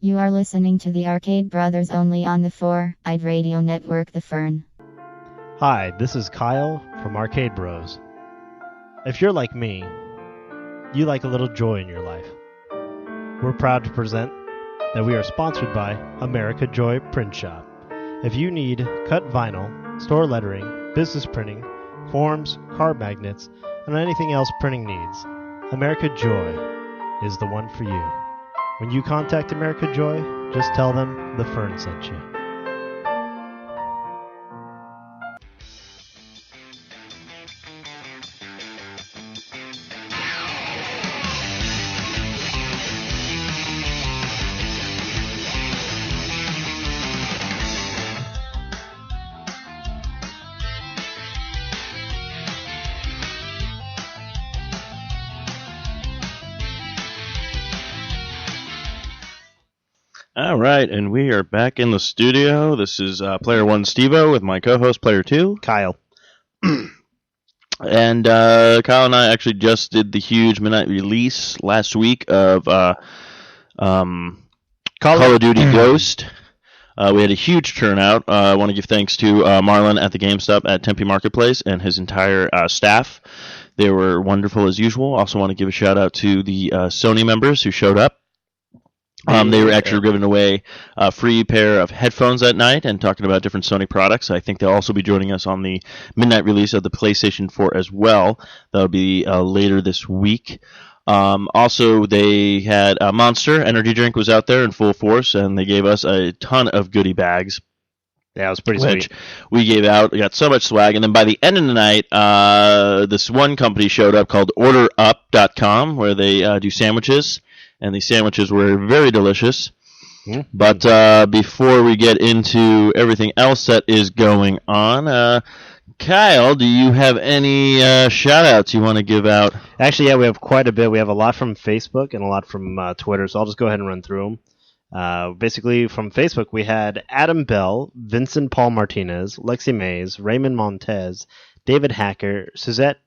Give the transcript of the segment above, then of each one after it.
You are listening to the Arcade Brothers only on the 4-eyed radio network The Fern. Hi, this is Kyle from Arcade Bros. If you're like me, you like a little joy in your life. We're proud to present that we are sponsored by America Joy Print Shop. If you need cut vinyl, store lettering, business printing, forms, card magnets, and anything else printing needs, America Joy is the one for you. When you contact America Joy, just tell them the Fern sent you. All right, and we are back in the studio. This is Player 1 Stevo with my co-host, Player 2, Kyle. And Kyle and I actually just did the huge midnight release last week of Call of Duty Ghost. We had a huge turnout. I want to give thanks to Marlon at the GameStop at Tempe Marketplace and his entire staff. They were wonderful as usual. Also want to give a shout out to the Sony members who showed up. They were actually giving away a free pair of headphones that night and talking about different Sony products. I think they'll also be joining us on the midnight release of the PlayStation 4 as well. That'll be later this week. Also, they had Monster Energy Drink was out there in full force, and they gave us a ton of goodie bags. Yeah, it was pretty sweet. We gave out. We got so much swag. And then by the end of the night, this one company showed up called OrderUp.com, where they do sandwiches. And the sandwiches were very delicious. Mm-hmm. But before we get into everything else that is going on, Kyle, do you have any shout-outs you want to give out? Actually, yeah, we have quite a bit. We have a lot from Facebook and a lot from Twitter, so I'll just go ahead and run through them. Basically, from Facebook, we had Adam Bell, Vincent Paul Martinez, Lexi Mays, Raymond Montez, David Hacker, Suzette,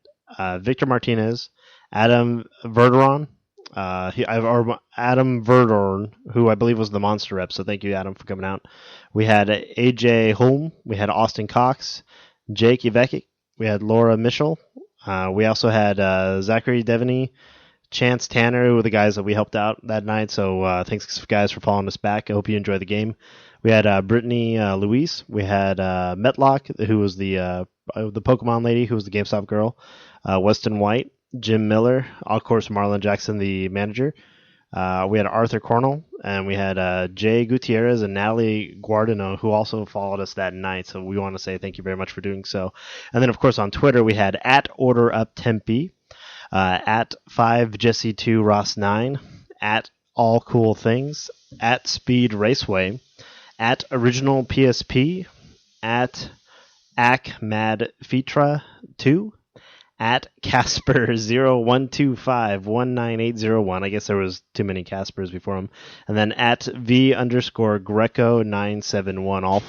Victor Martinez, Adam Verderon, Adam Verdorn, who I believe was the Monster rep, so thank you, Adam, for coming out. We had AJ Holm, we had Austin Cox, Jake Iveki, we had Laura Mischel, we also had Zachary Devaney, Chance Tanner, who were the guys that we helped out that night, so thanks guys for following us back. I hope you enjoyed the game. We had Brittany Louise, we had Metlock, who was the Pokemon lady, who was the GameStop girl, Weston White, Jim Miller, of course, Marlon Jackson, the manager. We had Arthur Cornell, and we had Jay Gutierrez and Natalie Guardino, who also followed us that night. So we want to say thank you very much for doing so. And then, of course, on Twitter, we had at OrderUpTempe, at 5Jesse2Ross9, at All Cool Things, at Speed Raceway, at Original PSP, at AckMadFetra2, at Casper012519801. I guess there was too many Caspers before him. And then at V_Greco971. All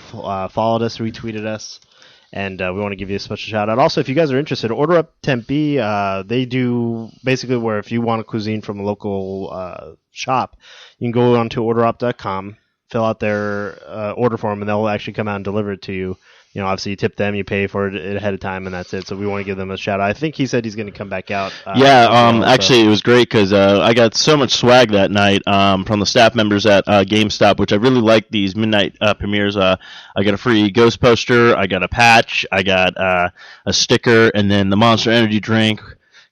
followed us, retweeted us, and we want to give you a special shout out. Also, if you guys are interested, Order Up Tempe, they do basically where if you want a cuisine from a local shop, you can go onto OrderUp.com, fill out their order form, and they'll actually come out and deliver it to you. You know, obviously you tip them, you pay for it ahead of time, and that's it. So we want to give them a shout out. I think he said he's going to come back out. Actually, it was great because I got so much swag that night from the staff members at GameStop, which I really like these midnight premieres. I got a free Ghost poster, I got a patch, I got a sticker, and then the Monster Energy drink.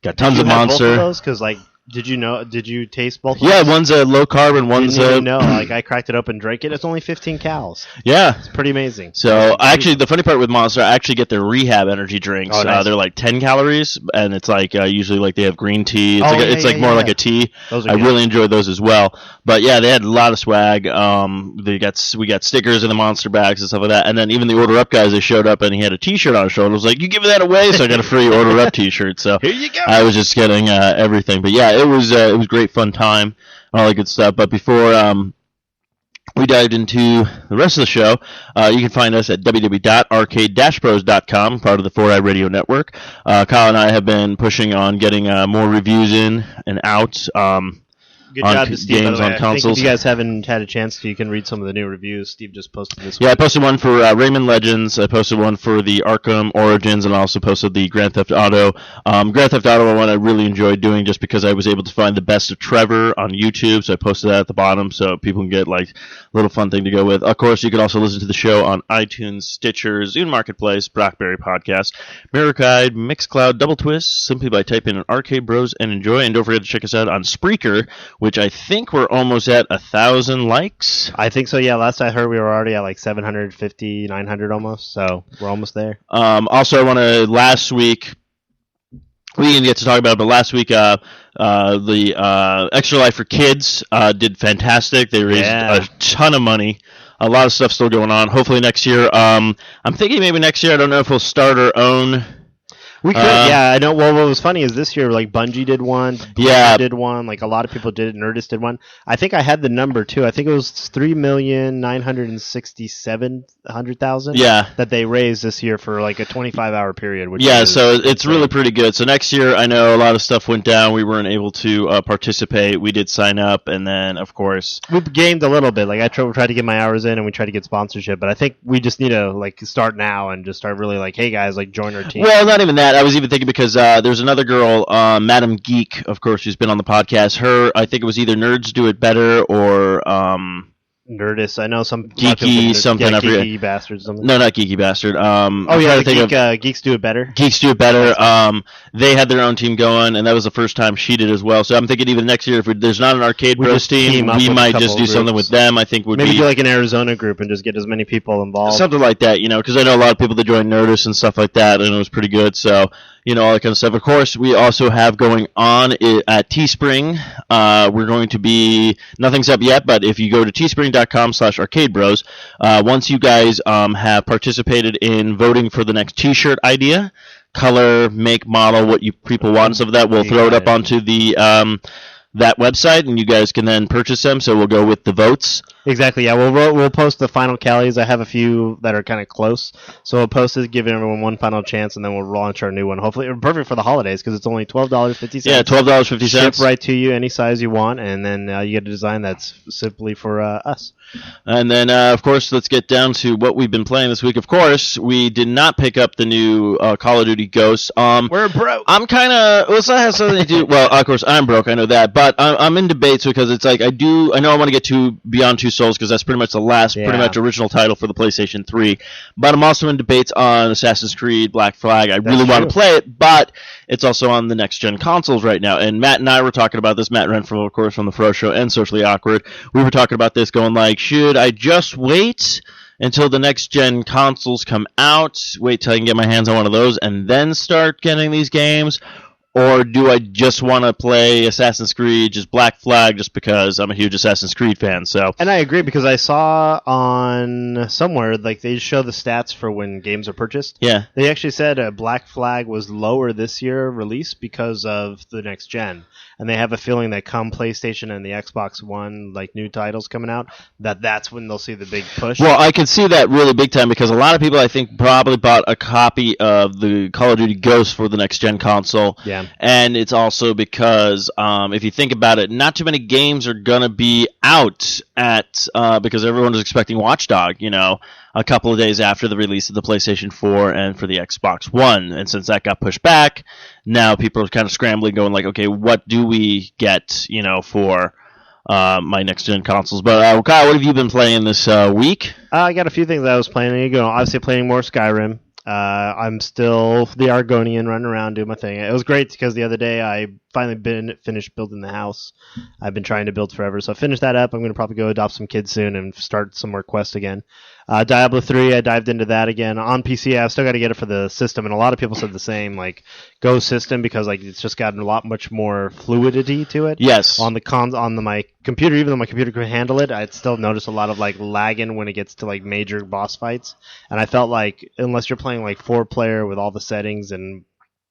Got tons of Monster. Both of those? Because, like, did you taste both? Yeah, one's a low carb and one's a... No, like I cracked it open, drank it. It's only 15 calories. Yeah, it's pretty amazing. So actually, the funny part with Monster, I actually get their rehab energy drinks. Oh, nice. They're like 10 calories, and it's like usually like they have green tea. It's more like a tea. Those are I good. really enjoyed those as well. But yeah, they had a lot of swag. We got stickers in the Monster bags and stuff like that. And then even the Order Up guys, they showed up and he had a T-shirt on his shoulder. I was like, "You giving that away?" So I got a free Order Up T-shirt. So here you go. I was just getting everything. But yeah, it was great fun time, all that good stuff. But before we dived into the rest of the show, you can find us at www.arcade-pros.com, part of the 4-eyed radio network. Kyle and I have been pushing on getting more reviews in and out. Good job to Steve, games on I consoles. think if you guys haven't had a chance to, you can read some of the new reviews. Steve just posted this Yeah, week. I posted one for Rayman Legends. I posted one for the Arkham Origins, and I also posted the Grand Theft Auto. Grand Theft Auto one I really enjoyed doing just because I was able to find the best of Trevor on YouTube, so I posted that at the bottom so people can get like a little fun thing to go with. Of course, you can also listen to the show on iTunes, Stitcher, Zune Marketplace, BlackBerry Podcast, Mirror Guide, Mixcloud, Double Twist, simply by typing in Arcade Bros and enjoy. And don't forget to check us out on Spreaker, which I think we're almost at 1,000 likes. I think so, yeah. Last I heard, we were already at like 750, 900 almost, so we're almost there. Also, I want to, last week, we didn't get to talk about it, but last week, the Extra Life for Kids did fantastic. They raised a ton of money. A lot of stuff still going on. Hopefully next year, I'm thinking maybe next year, I don't know if we'll start our own. We could, yeah. I know. Well, what was funny is this year, like Bungie did one, did one, like a lot of people did it. Nerdist did one. I think I had the number too. I think it was 3,967,000. Yeah, that they raised this year for like a 25-hour period. Which so it's really pretty good. So next year, I know a lot of stuff went down. We weren't able to participate. We did sign up, and then of course we gained a little bit. Like I tried to get my hours in, and we tried to get sponsorship. But I think we just need to like start now and just start really like, hey guys, like join our team. Well, not even that. I was even thinking because there's another girl, Madam Geek, of course, who's been on the podcast. Her, I think it was either Nerds Do It Better or Nerdist. I know some Geeky something. Yeah, Geeky Bastard. Something. No, not Geeky Bastard. Geeks Do It Better. Geeks Do It Better. They had their own team going, and that was the first time she did as well. So I'm thinking even next year, if there's not an Arcade Bros team, we might just do something with them. I think maybe do like an Arizona group and just get as many people involved. Something like that, because I know a lot of people that join Nerdist and stuff like that, and it was pretty good. So. All that kind of stuff. Of course, we also have going on at Teespring. We're going to be, nothing's up yet, but if you go to teespring.com/arcadebros, once you guys have participated in voting for the next t-shirt idea, color, make, model, what you people want, and stuff like that, we'll throw it up onto the that website, and you guys can then purchase them, so we'll go with the votes. Exactly, yeah. We'll post the final tallies. I have a few that are kind of close, so we'll post it, give everyone one final chance, and then we'll launch our new one. Hopefully, perfect for the holidays because it's only $12.50. Yeah, $12.50. Ship right to you, any size you want, and then you get a design that's simply for us. And then, of course, let's get down to what we've been playing this week. Of course, we did not pick up the new Call of Duty Ghosts. We're broke. I'm kind of. Well, that has something to do. Well, of course, I'm broke. I know that, but I'm in debates because it's like I know I want to get to Beyond Two Souls because that's pretty much the last, pretty much original title for the PlayStation 3. But I'm also in debates on Assassin's Creed Black Flag. I really want to play it, but it's also on the next gen consoles right now. And Matt and I were talking about this. Matt Renfro, of course, from the Fro Show and Socially Awkward. We were talking about this, going like, should I just wait until the next gen consoles come out, wait till I can get my hands on one of those, and then start getting these games? Or do I just want to play Assassin's Creed, just Black Flag, just because I'm a huge Assassin's Creed fan? So, and I agree because I saw on somewhere like they show the stats for when games are purchased. Yeah, they actually said Black Flag was lower this year release because of the next gen, and they have a feeling that come PlayStation and the Xbox One, like new titles coming out, that's when they'll see the big push. Well, I can see that really big time because a lot of people I think probably bought a copy of the Call of Duty Ghosts for the next gen console. Yeah. And it's also because if you think about it, not too many games are gonna be out at because everyone is expecting Watch Dog, a couple of days after the release of the PlayStation 4 and for the Xbox One. And since that got pushed back, now people are kind of scrambling, going like, okay, what do we get, for my next gen consoles? But Kyle, what have you been playing this week? I got a few things I was playing. Obviously playing more Skyrim. I'm still the Argonian, running around doing my thing. It was great because the other day I finally finished building the house I've been trying to build forever. So I finished that up. I'm going to probably go adopt some kids soon and start some more quests again. Diablo 3, I dived into that again on PC. I've still got to get it for the system, and a lot of people said the same, like go system, because like it's just gotten a lot much more fluidity to it. Yes. On my computer, even though my computer could handle it, I'd still notice a lot of like lagging when it gets to like major boss fights, and I felt like unless you're playing like 4-player with all the settings and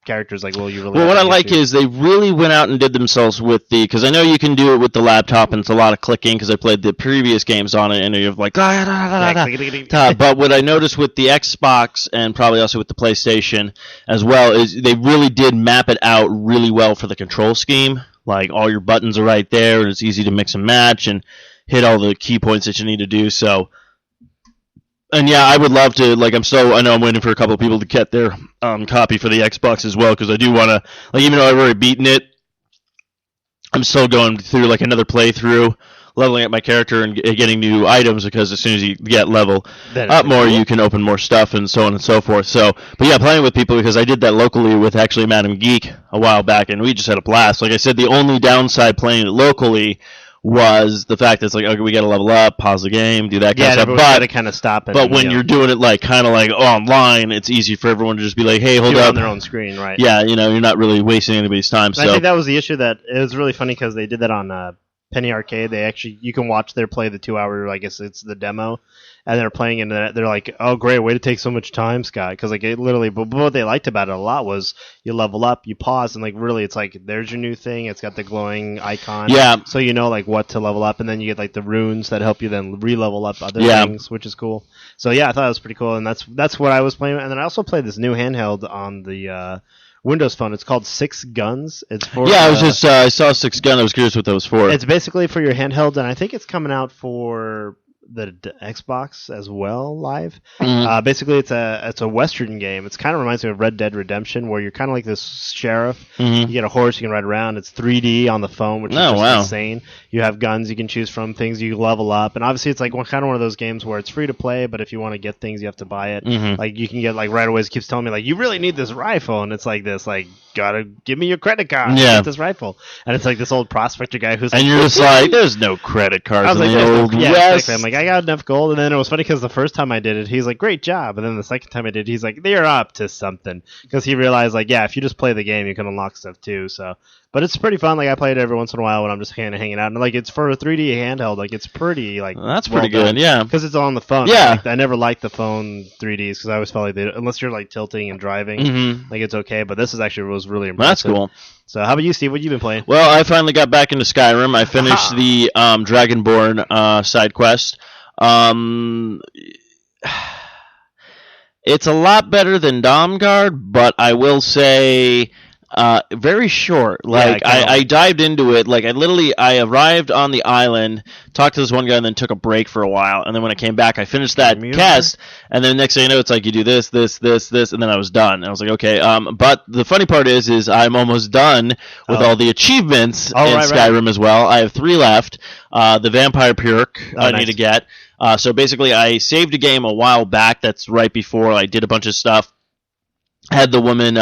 characters, like, you really... Well, what I like is they really went out and did themselves with because I know you can do it with the laptop, and it's a lot of clicking, because I played the previous games on it, and you're like... But what I noticed with the Xbox, and probably also with the PlayStation as well, is they really did map it out really well for the control scheme. Like, all your buttons are right there, and it's easy to mix and match and hit all the key points that you need to do. So, and yeah, I would love to, like, I know I'm waiting for a couple of people to get their copy for the Xbox as well, because I do want to, like, even though I've already beaten it, I'm still going through, like, another playthrough, leveling up my character and getting new items, because as soon as you get level up more, you can open more stuff and so on and so forth. So, but yeah, playing with people, because I did that locally with actually Madam Geek a while back, and we just had a blast. Like I said, the only downside playing it locally was the fact that it's like, okay, we got to level up, pause the game, do that kind of stuff. But got to kind of stop it. But when you're doing it like kind of like online, it's easy for everyone to just be like, hey, hold up, up, on their own screen, right? Yeah, you're not really wasting anybody's time. So I think that was the issue. That it was really funny because they did that on Penny Arcade. They actually, you can watch their play the 2 hour, I guess it's the demo, and they're playing it, and they're like, oh great, way to take so much time, Scott, because like it literally, but what they liked about it a lot was you level up, you pause, and like really it's like there's your new thing, it's got the glowing icon, yeah, so you know like what to level up, and then you get like the runes that help you then re-level up other things, which is cool. So yeah, I thought it was pretty cool, and that's what I was playing. And then I also played this new handheld on the Windows Phone. It's called Six Guns. It's for I saw Six Gun. I was curious what that was for. It's basically for your handheld, and I think it's coming out for the Xbox as well live. Mm-hmm. Basically, it's a Western game. It kind of reminds me of Red Dead Redemption, where you're kind of like this sheriff. Mm-hmm. You get a horse, you can ride around. It's 3D on the phone, which is just insane. You have guns you can choose from, things you level up, and obviously it's like kind of one of those games where it's free to play, but if you want to get things, you have to buy it. Mm-hmm. Like you can get like right away. It keeps telling me like you really need this rifle, and it's like this like gotta give me your credit card. Yeah, get this rifle, and it's like this old prospector guy who's and like, you're just like, there's no credit cards in the old West. Exactly. I'm like, I got enough gold. And then it was funny because the first time I did it, he's like, great job. And then the second time I did, he's like, they're up to something. Because he realized, like, yeah, if you just play the game, you can unlock stuff too. So, but it's pretty fun. Like, I play it every once in a while when I'm just kind of hanging out. And, like, it's for a 3D handheld. Like, it's pretty, like, that's pretty good, yeah. Because it's on the phone. Yeah. I never liked the phone 3Ds because I always felt like unless you're, like, tilting and driving, like, it's okay. But this was really impressive. That's cool. So, how about you, Steve? What have you been playing? Well, I finally got back into Skyrim. I finished the Dragonborn side quest. It's a lot better than Domgard, but I will say very short. Like, I dived into it. Like, I arrived on the island, talked to this one guy, and then took a break for a while. And then when I came back, I finished that quest. And then next thing you know, it's like you do this, this, this, this, and then I was done. And I was like, okay. But the funny part is I'm almost done with all the achievements in Skyrim as well. I have 3 left. The Vampire Perk I need to get. So basically, I saved a game a while back. That's right before I did a bunch of stuff. Had the woman,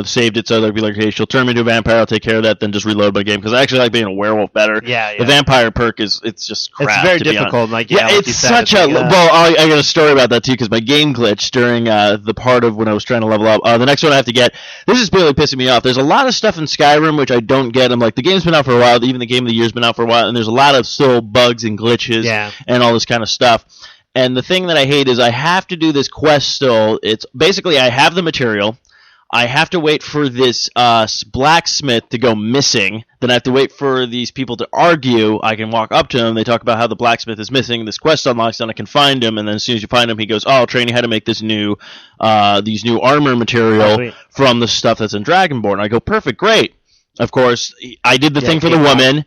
saved it so they'd be like, hey, she'll turn me into a vampire, I'll take care of that, then just reload my game, because I actually like being a werewolf better. Yeah. The vampire perk it's just crap. It's very difficult. Like, it's such a... Well, I got a story about that, too, because my game glitched during the part of when I was trying to level up. The next one I have to get... This is really pissing me off. There's a lot of stuff in Skyrim which I don't get. I'm like, the game's been out for a while, even the Game of the Year's been out for a while, and there's a lot of still bugs and glitches and all this kind of stuff. And the thing that I hate is I have to do this quest still. It's basically I have the material. I have to wait for this blacksmith to go missing. Then I have to wait for these people to argue. I can walk up to him. They talk about how the blacksmith is missing. This quest unlocks, then I can find him. And then as soon as you find him, he goes, "Oh, I'll train you how to make this new, these new armor material from the stuff that's in Dragonborn." I go, "Perfect, great." Of course, I did the thing for the woman.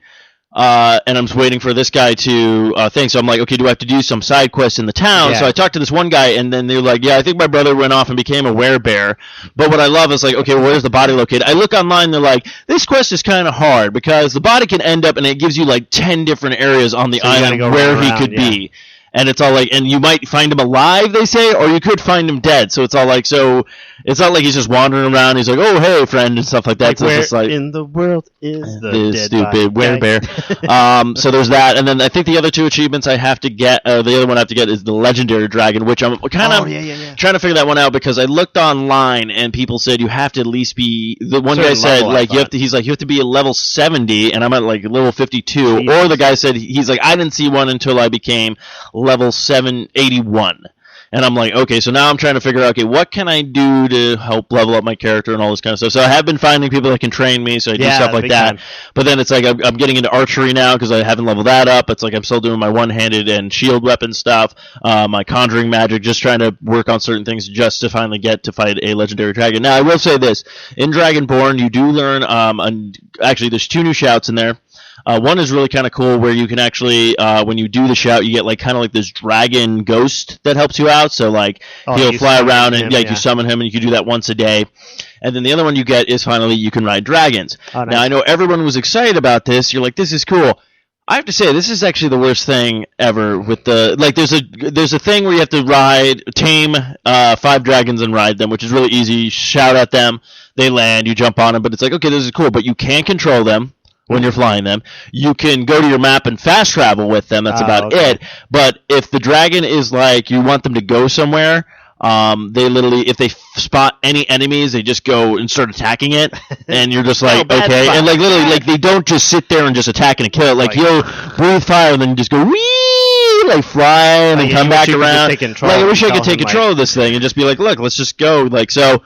And I'm just waiting for this guy to think. So I'm like, okay, do I have to do some side quests in the town? So I talked to this one guy, and then they're like, yeah, I think my brother went off and became a werebear. But what I love is like, okay, well, where's the body located? I look online, they're like, this quest is kind of hard because the body can end up, and it gives you like 10 different areas on the island where he could be. And it's all like, and you might find him alive, they say, or you could find him dead. So it's all like, so it's not like he's just wandering around. He's like, "Oh, hey, friend," and stuff like that. Like, so where it's like, in the world is the dead stupid werebear? So there's that, and then I think the other 2 achievements I have to get, the other one I have to get is the legendary dragon, which I'm kind of trying to figure that one out because I looked online and people said you have to at least be. The one guy said like you have to. He's like you have to be at level 70, and I'm at like level 52. Or the guy said he's like I didn't see one until I became level 781. And I'm like, okay, so now I'm trying to figure out, okay, what can I do to help level up my character and all this kind of stuff. So I have been finding people that can train me, so I do stuff like that. Time. But then it's like I'm getting into archery now because I haven't leveled that up. It's like I'm still doing my one-handed and shield weapon stuff, my conjuring magic, just trying to work on certain things just to finally get to fight a legendary dragon. Now, I will say this. In Dragonborn, you do learn, actually, there's 2 new shouts in there. One is really kind of cool where you can actually, when you do the shout, you get like kind of like this dragon ghost that helps you out. So like he'll fly around and you summon him, and you can do that once a day. And then the other one you get is finally you can ride dragons. Oh, nice. Now I know everyone was excited about this. You're like, this is cool. I have to say, this is actually the worst thing ever. With the like, there's a thing where you have to tame 5 dragons and ride them, which is really easy. You shout at them, they land, you jump on them. But it's like, okay, this is cool, but you can't control them when you're flying them. You can go to your map and fast travel with them. That's about it. But if the dragon is like, you want them to go somewhere, they literally, if they spot any enemies, they just go and start attacking it. And you're just like, okay. And like literally, like they don't just sit there and just attack and kill it. Like you'll breathe fire and then just go, wee, like fly and then come back around. Like I wish I could take control of this thing and just be like, look, let's just go. Like, so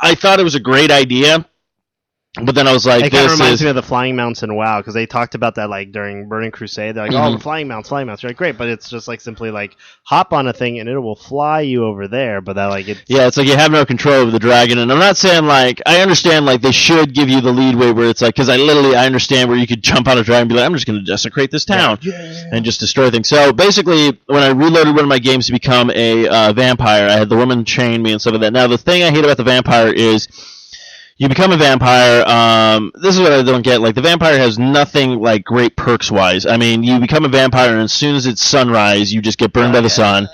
I thought it was a great idea. But then I was like, it kind of reminds me of the flying mounts in WoW, because they talked about that like during Burning Crusade. They're like, oh, the flying mounts. You're like, great, but it's just like simply like hop on a thing and it will fly you over there. But that like it's it's like you have no control over the dragon. And I'm not saying like, I understand like they should give you the leadway where it's like, because I understand where you could jump on a dragon and be like, I'm just going to desecrate this town and just destroy things. So basically, when I reloaded one of my games to become a vampire, I had the woman chain me and stuff like that. Now the thing I hate about the vampire is, you become a vampire. This is what I don't get. Like, the vampire has nothing, like, great perks-wise. I mean, you become a vampire, and as soon as it's sunrise, you just get burned by the sun.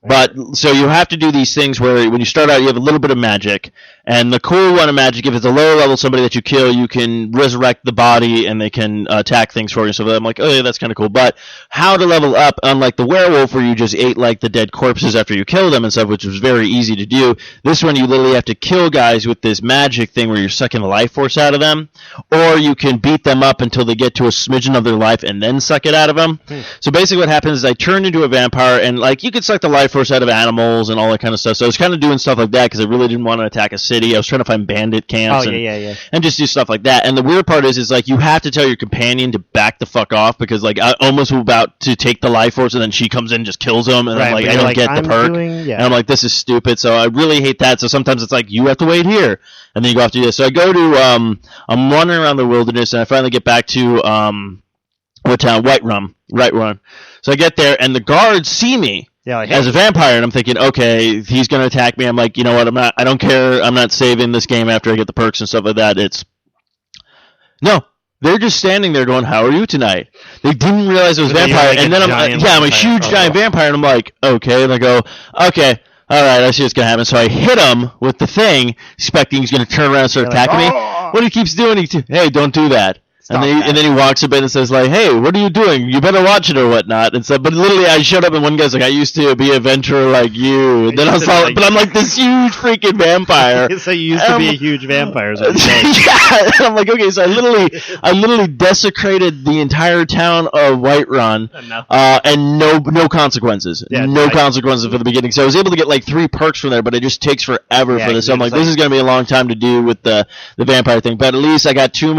But, so you have to do these things where when you start out, you have a little bit of magic. And the cool one of magic, if it's a lower level somebody that you kill, you can resurrect the body and they can attack things for you. So I'm like, oh yeah, that's kind of cool. But how to level up, unlike the werewolf where you just ate like the dead corpses after you kill them and stuff, which was very easy to do. This one you literally have to kill guys with this magic thing where you're sucking the life force out of them. Or you can beat them up until they get to a smidgen of their life and then suck it out of them. So basically what happens is I turned into a vampire, and like you could suck the life force out of animals and all that kind of stuff. So I was kind of doing stuff like that because I really didn't want to attack a city. I was trying to find bandit camps and just do stuff like that. And the weird part is like you have to tell your companion to back the fuck off, because like I almost was about to take the life force and then she comes in and just kills him, and I'm like, I don't get the perk. And I'm like, this is stupid. So I really hate that. So sometimes it's like, you have to wait here, and then you go off to this. So I go to I'm wandering around the wilderness, and I finally get back to what town? Whiterun. So I get there, and the guards see me. Yeah, like, as a vampire, and I'm thinking, okay, he's going to attack me. I'm like, you know what, I don't care. I'm not saving this game after I get the perks and stuff like that. No, they're just standing there going, how are you tonight? They didn't realize it was vampire. Like, and then I'm a huge giant vampire, and I'm like, okay. And I go, okay, all right, I see what's going to happen. So I hit him with the thing, expecting he's going to turn around and start attacking me. What he keeps doing, hey, don't do that. And then he walks a bit and says, like, hey, what are you doing? You better watch it or whatnot. And so, but literally, I showed up and one guy's like, I used to be a adventurer like you. And then I was like, but I'm like this huge freaking vampire. So you used to be a huge vampire. Yeah. And I'm like, okay, so I literally desecrated the entire town of Whiterun, and no consequences. Yeah, no consequences for the beginning. So I was able to get like 3 perks from there, but it just takes forever for this. So I'm like, this is going to be a long time to do with the vampire thing. But at least I got 3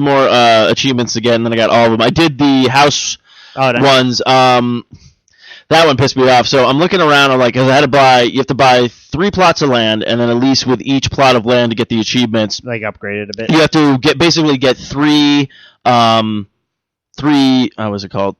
more achievements again, and then I got all of them. I did the house ones. That one pissed me off. So I'm looking around. I'm like, cause I had to buy. You have to buy 3 plots of land, and then at least with each plot of land to get the achievements, like upgraded a bit. You have to basically get 3. What's it called?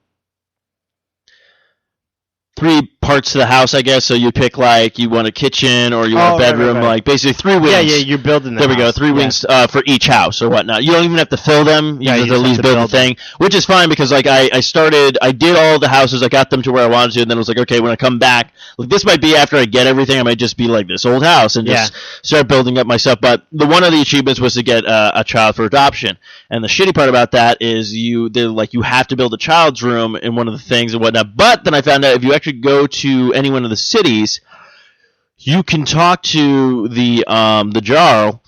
3 parts to the house, I guess. So you pick like you want a kitchen or you want a bedroom, like basically 3 wings. Yeah, you're building the There we go, 3 wings for each house or whatnot. You don't even have to fill them. You just at least build the thing, which is fine because like I did all the houses, I got them to where I wanted to, and then I was like, okay, when I come back, like this might be after I get everything, I might just be like this old house and just start building up my stuff. But one of the achievements was to get a child for adoption, and the shitty part about that is you have to build a child's room in one of the things and whatnot. But then I found out if you actually go to any one of the cities, you can talk to the Jarl,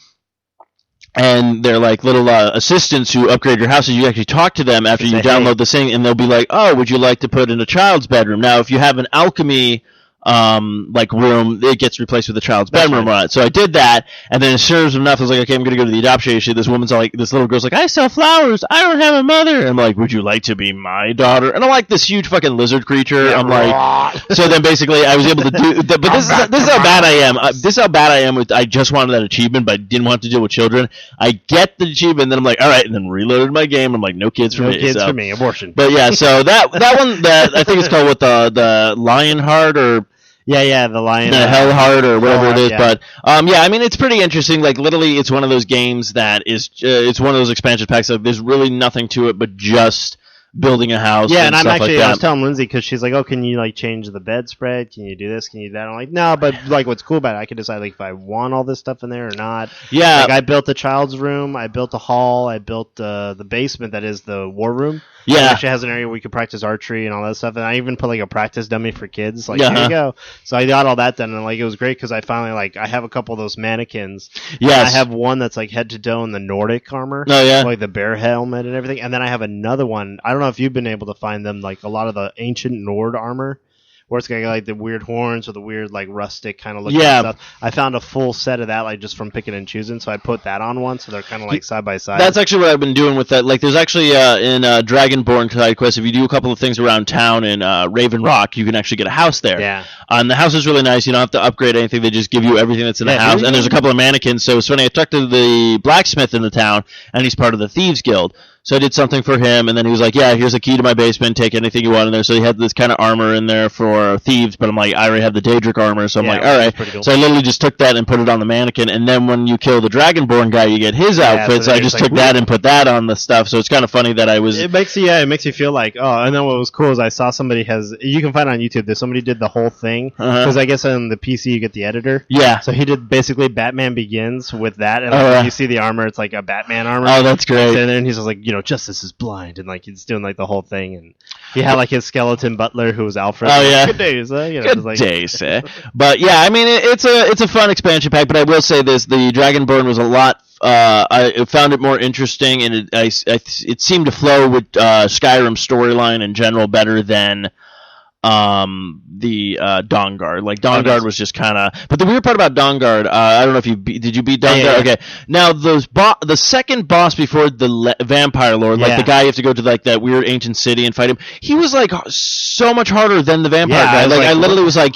And they're like little assistants who upgrade your house, and you actually talk to them after you download the thing, and they'll be like, "Oh, would you like to put in a child's bedroom?" Now, if you have an alchemy like room, it gets replaced with a child's bedroom, right? So I did that, and then it serves enough. I was like, okay, I'm gonna go to the adoption agency. This woman's like, this little girl's like, I sell flowers. I don't have a mother. And I'm like, would you like to be my daughter? And I'm like this huge fucking lizard creature. Yeah, I'm like, so then basically I was able to do. But this is how bad I am. This is how bad I am with. I just wanted that achievement, but I didn't want to deal with children. I get the achievement, and then I'm like, all right, and then reloaded my game. I'm like, no kids for me. No kids for me. Abortion. But yeah, so that one that I think it's called what the Lionheart or. Yeah, the Lion. The Hellheart or whatever it is. Yeah. But, I mean, it's pretty interesting. Like, literally, it's one of those games that is, it's one of those expansion packs. Like, there's really nothing to it but just building a house. Yeah, and I'm actually, like I was telling Lindsay, because she's like, oh, can you, like, change the bedspread? Can you do this? Can you do that? I'm like, no, but, like, what's cool about it, I can decide, like, if I want all this stuff in there or not. Yeah. Like, I built a child's room. I built a hall. I built the basement that is the war room. Yeah. It actually has an area where you can practice archery and all that stuff. And I even put, like, a practice dummy for kids. Like, here you go. So I got all that done. And, like, it was great because I finally, like, I have a couple of those mannequins. Yes. I have one that's, like, head to toe in the Nordic armor. Oh, yeah. Like, the bear helmet and everything. And then I have another one. I don't know if you've been able to find them, like, a lot of the ancient Nord armor. Where it's got like the weird horns or the weird like rustic kind of looking stuff. I found a full set of that like just from picking and choosing, so I put that on one, so they're kind of like side by side. That's actually what I've been doing with that. Like, there's actually in Dragonborn side quest, if you do a couple of things around town in Raven Rock, you can actually get a house there. Yeah. And the house is really nice. You don't have to upgrade anything. They just give you everything that's in the house. And there's a couple of mannequins. So it's funny. I talked to the blacksmith in the town, and he's part of the Thieves Guild. So I did something for him, and then he was like, yeah, here's a key to my basement. Take anything you want in there. So he had this kind of armor in there for thieves, but I'm like, I already have the Daedric armor, so I'm like, all right. Cool. So I literally just took that and put it on the mannequin, and then when you kill the Dragonborn guy, you get his outfit, so I just took that and put that on the stuff. So it's kind of funny that I was... It makes you feel like, oh, and then what was cool is I saw somebody you can find it on YouTube, that somebody did the whole thing, because I guess on the PC you get the editor. Yeah. So he did basically Batman Begins with that, and when you see the armor, it's like a Batman armor. Oh, that's great. And then he's just like, justice is blind, and like he's doing like the whole thing, and he had like his skeleton butler who was Alfred. Oh yeah, good days, good days. But yeah, I mean it's a fun expansion pack. But I will say this: the Dragonborn was a lot. I found it more interesting, and it seemed to flow with Skyrim's storyline in general better than the Dawnguard. Like Dawnguard was just kind of. But the weird part about Dawnguard, I don't know if did you beat Dawnguard? Yeah. Okay. Now the second boss before the Vampire Lord, like the guy you have to go to like that weird ancient city and fight him. He was like so much harder than the Vampire guy. Like I literally was like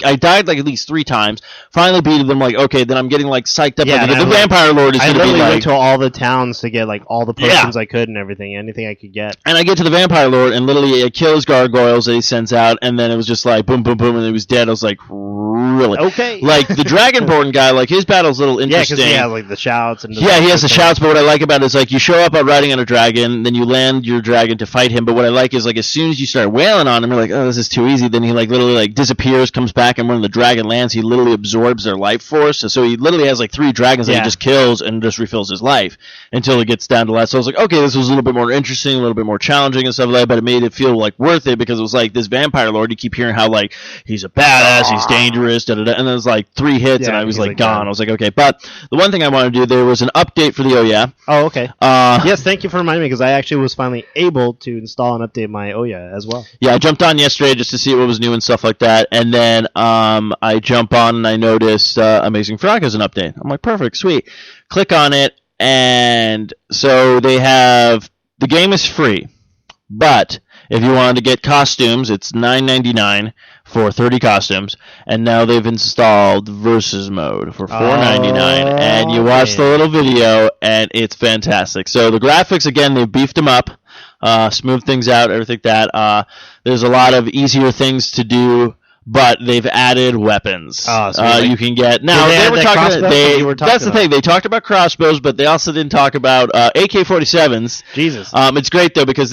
I died like at least 3 times. Finally beat him. Like okay, then I'm getting like psyched up. The Vampire Lord is going to be like. I literally went to all the towns to get like all the potions I could and everything, anything I could get. And I get to the Vampire Lord and literally I kill his gargoyles that he sends out, and then it was just like boom, boom, boom, and he was dead. I was like, really? Okay. Like the Dragonborn guy, like his battle's a little interesting. Yeah, because he has like the shouts and. He has the shouts. But what I like about it is like you show up riding on a dragon, then you land your dragon to fight him. But what I like is like as soon as you start wailing on him, you're like, oh, this is too easy. Then he like literally like disappears, comes back, and when the dragon lands, he literally absorbs their life force. So he literally has like 3 dragons that he just kills and just refills his life until it gets down to last. So I was like, okay, this was a little bit more interesting, a little bit more challenging and stuff like that. But it made it feel like worth it because it was like this Vampire Lord. You keep hearing how like he's a badass, he's dangerous, da da da. And then it was like 3 hits, and I was like gone. I was like, okay. But the one thing I wanted to do, there was an update for the Ouya. Oh, okay. Yes, thank you for reminding me because I actually was finally able to install and update my Ouya as well. Yeah, I jumped on yesterday just to see what was new and stuff like that, and then I jump on and I noticed Amazing Frog has an update. I'm like, perfect, sweet. Click on it, and so they have the game is free, but if you wanted to get costumes, it's $9.99 for 30 costumes, and now they've installed Versus mode for $4.99, and you watch the little video, and it's fantastic. So the graphics, again, they've beefed them up, smoothed things out, everything like that. There's a lot of easier things to do, but they've added weapons. You can get now. They were talking. That's the thing. They talked about crossbows, but they also didn't talk about AK-47s. Jesus. It's great though because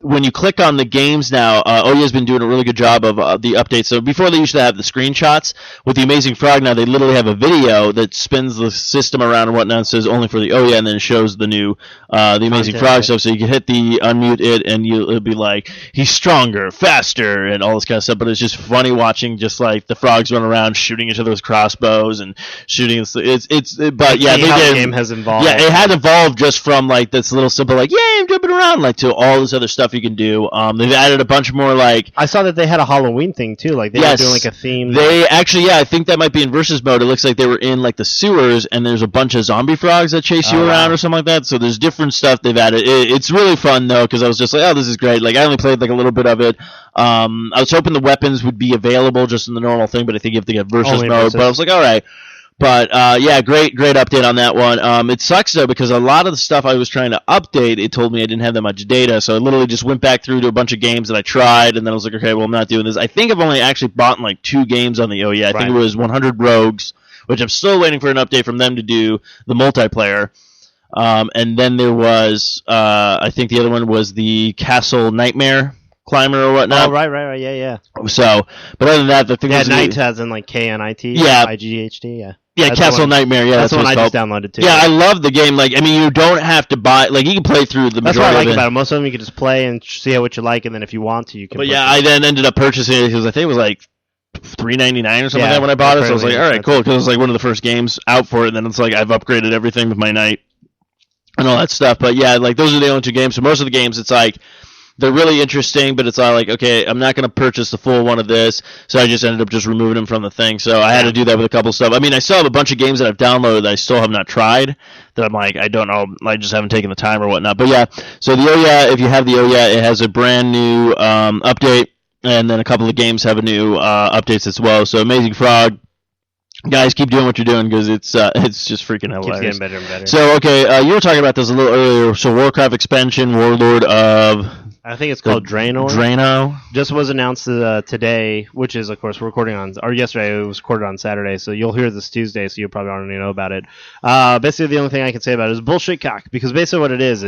when you click on the games now, Ouya's been doing a really good job of the updates. So before they used to have the screenshots. With the Amazing Frog now, they literally have a video that spins the system around and whatnot and says only for the Ouya, and then it shows the new the Amazing Frog stuff. So you can hit the unmute it, and it'll be like, he's stronger, faster, and all this kind of stuff. But it's just funny watching just like the frogs run around shooting each other with crossbows and shooting. But yeah, the game has evolved. Yeah, it had evolved just from like this little simple like, yay, I'm jumping around, like to all this other stuff you can do. They've added a bunch more like. I saw that they had a Halloween thing too. Like they were doing like a theme. They actually, yeah, I think that might be in versus mode. It looks like they were in like the sewers, and there's a bunch of zombie frogs that chase you around or something like that. So there's different stuff they've added. It's really fun though, because I was just like, oh, this is great. Like I only played like a little bit of it. I was hoping the weapons would be available just in the normal thing, but I think you have to get versus mode. But I was like, all right. But yeah, great update on that one. It sucks though because a lot of the stuff I was trying to update, it told me I didn't have that much data, so I literally just went back through to a bunch of games that I tried, and then I was like, okay, well I'm not doing this. I think I've only actually bought like 2 games on the Ouya. I think it was 100 Rogues, which I'm still waiting for an update from them to do the multiplayer. And then there was, I think the other one was the Castle Nightmare Climber or whatnot. Oh, right, yeah. So, but other than that, the thing is, Night as in like KNIT, yeah, IGHT, yeah. Yeah, that's Castle Nightmare. Yeah, that's the one I just downloaded too. Yeah, I love the game. Like, I mean, you don't have to buy. Like, you can play through the majority. That's what I like of it. about it. Most of them you can just play and see what you like, and then if you want to, you can. But yeah, I then ended up purchasing it because I think it was like $3.99 or something like that when I bought it. So I was like, all right, cool, because it was like one of the first games out for it. And then it's like I've upgraded everything with my Knight and all that stuff. But yeah, like those are the only 2 games. So most of the games, it's like. They're really interesting, but it's all like, okay, I'm not going to purchase the full one of this, so I just ended up just removing them from the thing. So I had to do that with a couple stuff. I mean, I still have a bunch of games that I've downloaded that I still have not tried, that I'm like, I don't know, I just haven't taken the time or whatnot. But yeah, so the Ouya, if you have the Ouya, it has a brand new update, and then a couple of games have a new updates as well. So Amazing Frog. Guys, keep doing what you're doing because it's just freaking hilarious. Keeps getting better and better. So, okay, you were talking about this a little earlier. So Warcraft expansion, Warlord of... I think it's called Draenor. Draenor. Just was announced today, which is, of course, we're recording on... Or yesterday, it was recorded on Saturday, so you'll hear this Tuesday, so you'll probably already know about it. Basically, the only thing I can say about it is bullshit cock, because basically what it is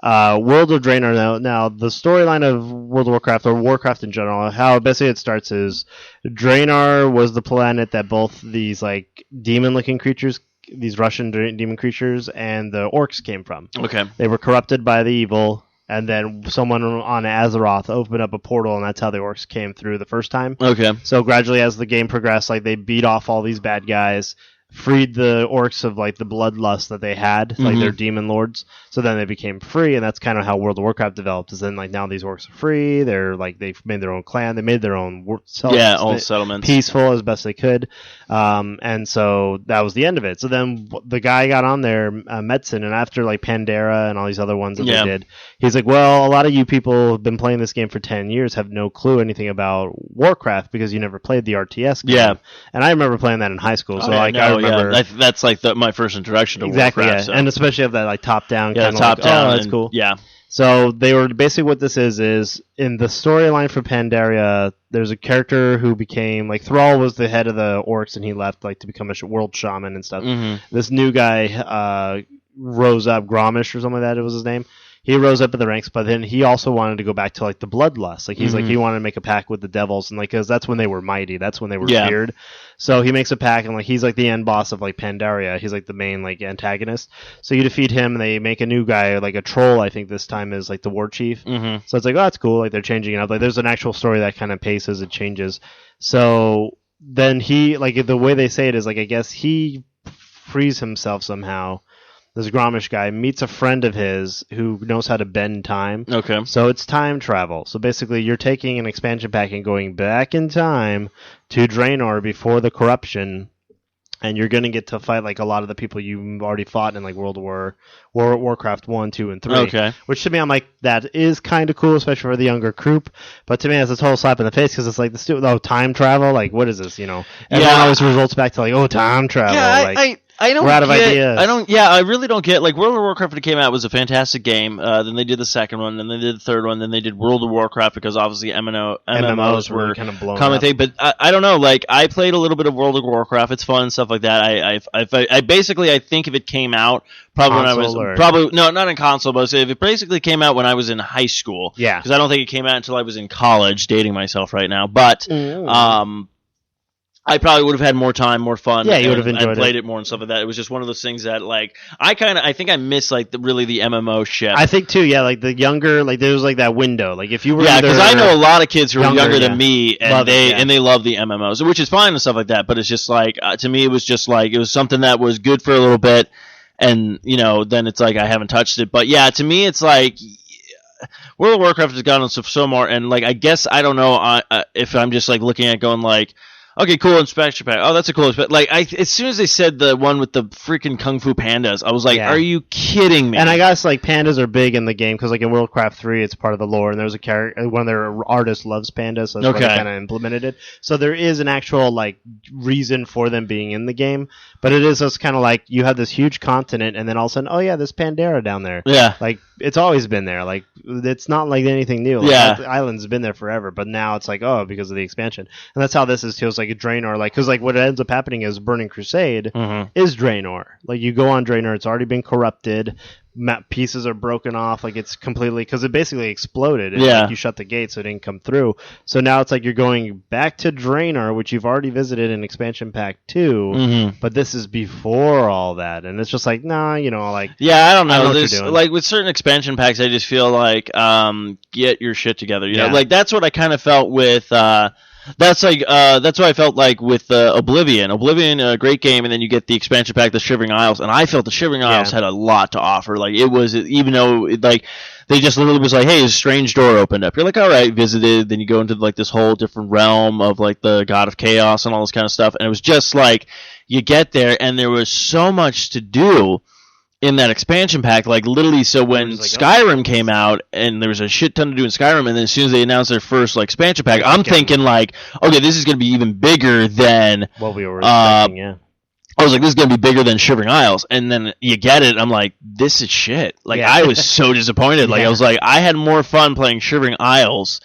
World of Draenor. Now the storyline of World of Warcraft, or Warcraft in general, how basically it starts is Draenor was the planet that both these like demon-looking creatures, these Russian demon creatures, and the orcs came from. Okay. They were corrupted by the evil, and then someone on Azeroth opened up a portal, and that's how the orcs came through the first time. Okay. So gradually, as the game progressed, like they beat off all these bad guys, freed the orcs of like the bloodlust that they had, like their demon lords. So then they became free, and that's kind of how World of Warcraft developed. Is then like now these orcs are free. They're like they've made their own clan. They made their own settlements, peaceful as best they could. And so that was the end of it. So then the guy got on there, Metzen, and after like Pandera and all these other ones that they did, he's like, well, a lot of you people have been playing this game for 10 years, have no clue anything about Warcraft because you never played the RTS game. Yeah. And I remember playing that in high school. So I remember. Yeah. That's like my first introduction to Warcraft. Yeah. So. And especially of that like top-down kind of top down. Oh, that's cool. Yeah. So they were basically what this is in the storyline for Pandaria, there's a character who became like Thrall was the head of the orcs and he left like to become a world shaman and stuff. This new guy rose up, Gromish or something like that, it was his name. He rose up in the ranks, but then he also wanted to go back to like the bloodlust. Like he's like he wanted to make a pact with the devils, and like because that's when they were mighty, that's when they were feared. So he makes a pact, and like he's like the end boss of like Pandaria. He's like the main like antagonist. So you defeat him, and they make a new guy, like a troll. I think this time is like the war chief. So it's like, oh, that's cool. Like they're changing it up. Like there's an actual story that kind of paces, it changes. So then he like the way they say it is like I guess he frees himself somehow. This Gromish guy meets a friend of his who knows how to bend time. Okay. So it's time travel. So basically you're taking an expansion pack and going back in time to Draenor before the corruption, and you're going to get to fight like a lot of the people you already fought in like World of Warcraft 1, 2, and 3. Okay. Which to me, I'm like, that is kind of cool, especially for the younger group. But to me, it's a total slap in the face because it's like, time travel? Like, what is this, you know? Everyone always resorts back to like, time travel. Yeah, like, We're out of ideas. I really don't get, like, World of Warcraft when it came out was a fantastic game. Then they did the second one, then they did the third one, then they did World of Warcraft because obviously MMOs were kind of blown common up. thing. But I don't know, like, I played a little bit of World of Warcraft. It's fun and stuff like that. I basically, I think if it came out probably console when I was no, not in console, but if it basically came out when I was in high school. Yeah. Because I don't think it came out until I was in college, dating myself right now. But I probably would have had more time, more fun. Yeah, you would have enjoyed and played it more and stuff like that. It was just one of those things that, like, I think I miss, like, the MMO shit. I think too, yeah, like the younger, like there was like that window, like if you were, yeah, because I know a lot of kids who are younger than me, and they love the MMOs, which is fine and stuff like that. But it's just like, to me, it was just like it was something that was good for a little bit, and then it's like I haven't touched it. But yeah, to me, it's like World of Warcraft has gotten so more, and like I guess I don't know if I'm just like looking at going like, okay, cool expansion pack. Oh, that's a cool expansion. Like, as soon as they said the one with the freaking Kung Fu Pandas, I was like, are you kidding me? And I guess, like, pandas are big in the game, because, like, in Warcraft 3, it's part of the lore, and there's a character, one of their artists loves pandas, so that's why they kind of implemented it. So there is an actual, like, reason for them being in the game, but it is just kind of like, you have this huge continent, and then all of a sudden, oh, yeah, there's Pandora down there. Yeah. Like, it's always been there. Like, it's not like anything new. Like, the island's been there forever, but now it's like, oh, because of the expansion. And that's how this is, too. It's like a Draenor, like, because, like, what ends up happening is Burning Crusade is Draenor. Like, you go on Draenor, it's already been corrupted, pieces are broken off, like, it's completely, because it basically exploded, and like, you shut the gate so it didn't come through. So now it's like you're going back to Draenor, which you've already visited in Expansion Pack 2, but this is before all that, and it's just like, nah, like... Yeah, I don't know what you're doing. Like, with certain expansion packs, I just feel like, get your shit together, you know? Like, that's what I kind of felt with, that's what I felt like with Oblivion. Oblivion, a great game, and then you get the expansion pack, the Shivering Isles, and I felt the Shivering Isles had a lot to offer. Like, it was, even though, like, they just literally was like, hey, a strange door opened up. You're like, all right, visited, then you go into, like, this whole different realm of, like, the God of Chaos and all this kind of stuff, and it was just like, you get there, and there was so much to do in that expansion pack, like literally, so when Skyrim came out, and there was a shit ton to do in Skyrim, and then as soon as they announced their first like expansion pack, I'm thinking like, okay, this is going to be even bigger than what we were expecting. I was like, this is going to be bigger than Shivering Isles, and then you get it, I'm like, this is shit. Like, I was so disappointed. Like, I was like, I had more fun playing Shivering Isles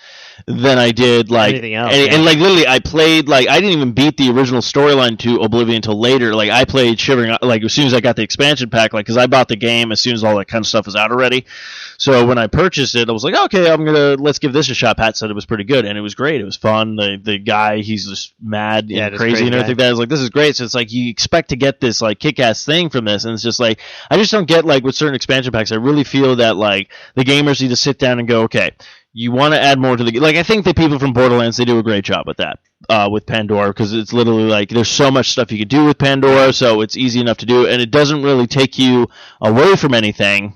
than I did like anything else, and like literally I played, like, I didn't even beat the original storyline to Oblivion until later. Like, I played Shivering, like, as soon as I got the expansion pack, like, because I bought the game as soon as all that kind of stuff was out already. So when I purchased it, I was like, okay, let's give this a shot. Pat said it was pretty good, and it was great. It was fun. The guy, he's just mad and crazy and everything. That I was like, this is great. So it's like you expect to get this like kick-ass thing from this, and it's just like, I just don't get, like, with certain expansion packs, I really feel that like the gamers need to sit down and go, okay, you want to add more to the game. Like, I think the people from Borderlands, they do a great job with that, with Pandora, because it's literally like there's so much stuff you could do with Pandora, so it's easy enough to do, and it doesn't really take you away from anything,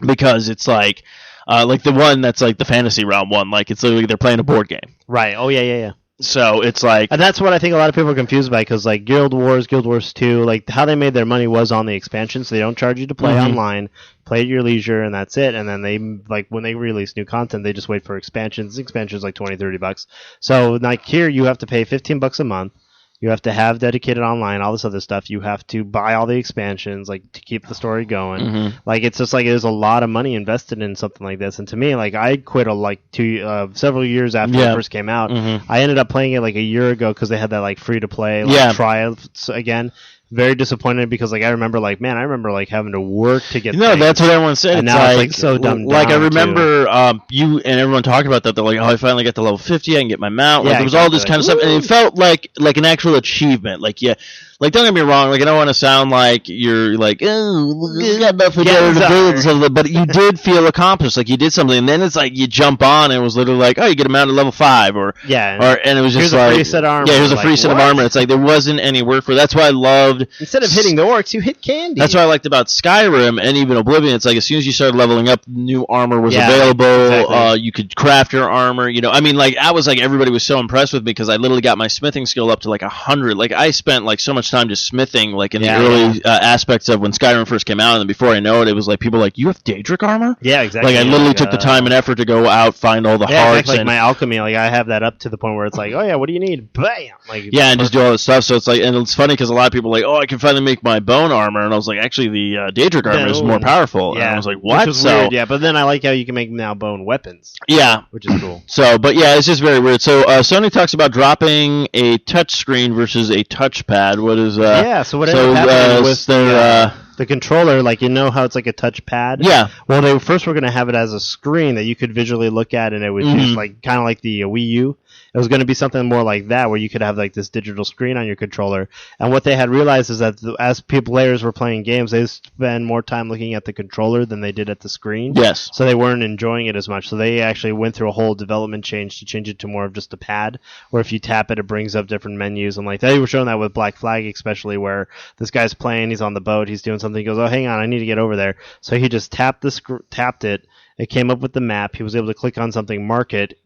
because it's like the one that's like the Fantasy Realm one, like it's literally they're playing a board game. Right. Oh, yeah. So it's like... And that's what I think a lot of people are confused by, because like Guild Wars 2, like how they made their money was on the expansion, so they don't charge you to play online, play at your leisure, and that's it. And then they, like, when they release new content, they just wait for expansions. Expansions like $20-$30. So like here, you have to pay $15 a month. You have to have dedicated online, all this other stuff. You have to buy all the expansions, like, to keep the story going. Like, it's just like there's a lot of money invested in something like this. And to me, like, I quit several years after it first came out. I ended up playing it like a year ago because they had that like free to play trial again. Very disappointed because like I remember having to work to get things. That's what everyone said. And now it's like so dumbed like down, I remember you and everyone talking about that. They're like, oh, I finally got to level 50. I can get my mount. Like, there was all this kind of stuff, and it felt like an actual achievement. Like, yeah. Like, don't get me wrong, like, I don't want to sound like you're like, oh, you got nothing to do, but you did feel accomplished, like, you did something, and then it's like, you jump on, and it was literally like, oh, you get a mount at level 5, and it was just like, here's a free set of armor. Yeah, here's a free set of armor. It's like, there wasn't any work for it. That's why I loved... Instead of hitting the orcs, you hit candy. That's what I liked about Skyrim, and even Oblivion. It's like, as soon as you started leveling up, new armor was available, exactly. You could craft your armor, you know, I mean, like, I was like, everybody was so impressed with me, because I literally got my smithing skill up to like 100, like, I spent like so much time just smithing, like in the early aspects of when Skyrim first came out, and then before I know it, it was like people were like, you have Daedric armor? Yeah, exactly. Like, I literally took the time and effort to go out, find all the hearts. Exactly. Like my alchemy, like I have that up to the point where it's like, oh yeah, what do you need? Bam! Like, and just do all this stuff. So it's like, and it's funny because a lot of people are like, oh, I can finally make my bone armor, and I was like, actually, the Daedric armor is more powerful. Yeah. And I was like, what? Which was weird, yeah. But then I like how you can make now bone weapons. Yeah, which is cool. So, but yeah, it's just very weird. So Sony talks about dropping a touch screen versus a touchpad. What is So what ended up happening with the controller, like, you know how it's like a touchpad? Yeah. Well, they first were going to have it as a screen that you could visually look at, and it was just like kind of like the Wii U. It was going to be something more like that, where you could have like this digital screen on your controller. And what they had realized is that as players were playing games, they spend more time looking at the controller than they did at the screen. Yes. So they weren't enjoying it as much. So they actually went through a whole development change to change it to more of just a pad, where if you tap it, it brings up different menus. And like they were showing that with Black Flag, especially, where this guy's playing, he's on the boat, he's doing something, he goes, oh, hang on, I need to get over there. So he just tapped it. It came up with the map. He was able to click on something, mark it,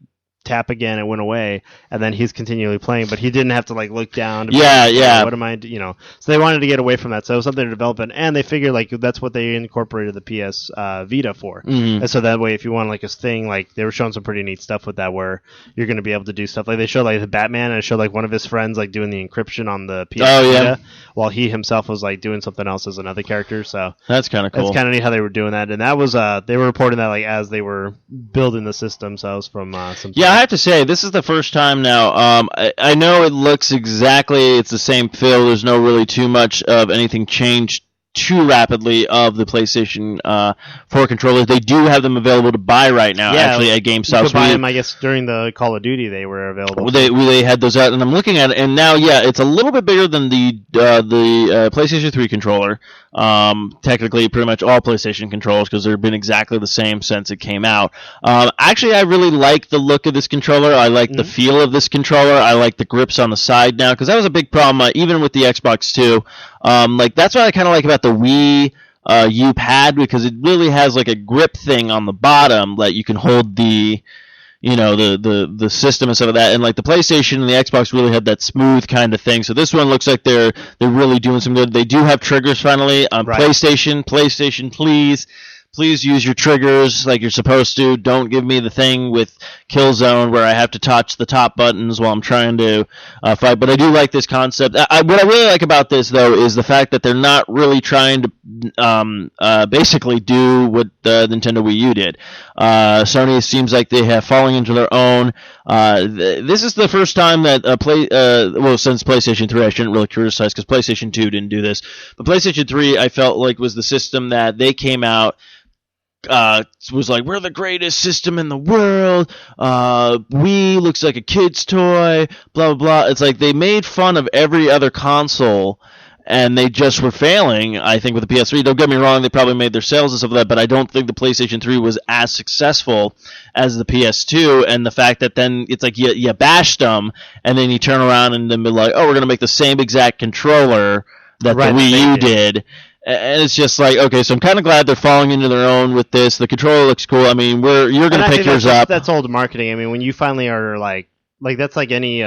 tap again, it went away, and then he's continually playing, but he didn't have to like look down to what am I, so they wanted to get away from that, so it was something to develop in, and they figured like that's what they incorporated the PS Vita for. And so that way, if you want like a thing, like they were showing some pretty neat stuff with that, where you're going to be able to do stuff like they showed like the Batman, and it showed like one of his friends like doing the encryption on the PS Vita, while he himself was like doing something else as another character. So that's kind of cool. It's kind of neat how they were doing that, and that was they were reporting that like as they were building the system. So it was from some. Yeah, I have to say this is the first time now. I know it looks it's the same feel. There's no really too much of anything changed too rapidly of the PlayStation 4 controllers. They do have them available to buy right now, actually, at GameStop. You could buy them, I guess, during the Call of Duty they were available. They had those out, and I'm looking at it, and now, it's a little bit bigger than the PlayStation 3 controller. Technically, pretty much all PlayStation controllers, because they've been exactly the same since it came out. Actually, I really like the look of this controller. I like the feel of this controller. I like the grips on the side now, because that was a big problem, even with the Xbox 2. That's what I kind of like about the Wii U pad, because it really has like a grip thing on the bottom that you can hold the system and stuff like that, and like the PlayStation and the Xbox really had that smooth kind of thing. So this one looks like they're really doing some good. They do have triggers finally on PlayStation. PlayStation, please use your triggers like you're supposed to. Don't give me the thing with Killzone where I have to touch the top buttons while I'm trying to fight. But I do like this concept. What I really like about this, though, is the fact that they're not really trying to basically do what the Nintendo Wii U did. Sony seems like they have fallen into their own. This is the first time that since PlayStation 3, I shouldn't really criticize because PlayStation 2 didn't do this. But PlayStation 3, I felt like was the system that they came out, was like, we're the greatest system in the world. Wii looks like a kid's toy, blah, blah, blah. It's like they made fun of every other console, and they just were failing, I think, with the PS3. Don't get me wrong, they probably made their sales and stuff like that, but I don't think the PlayStation 3 was as successful as the PS2, and the fact that then it's like you bashed them, and then you turn around and then be like, oh, we're going to make the same exact controller that the Wii U did. And it's just like, okay, so I'm kind of glad they're falling into their own with this. The controller looks cool. I mean, you're going to pick yours up. That's old marketing. I mean, when you finally are like that's like any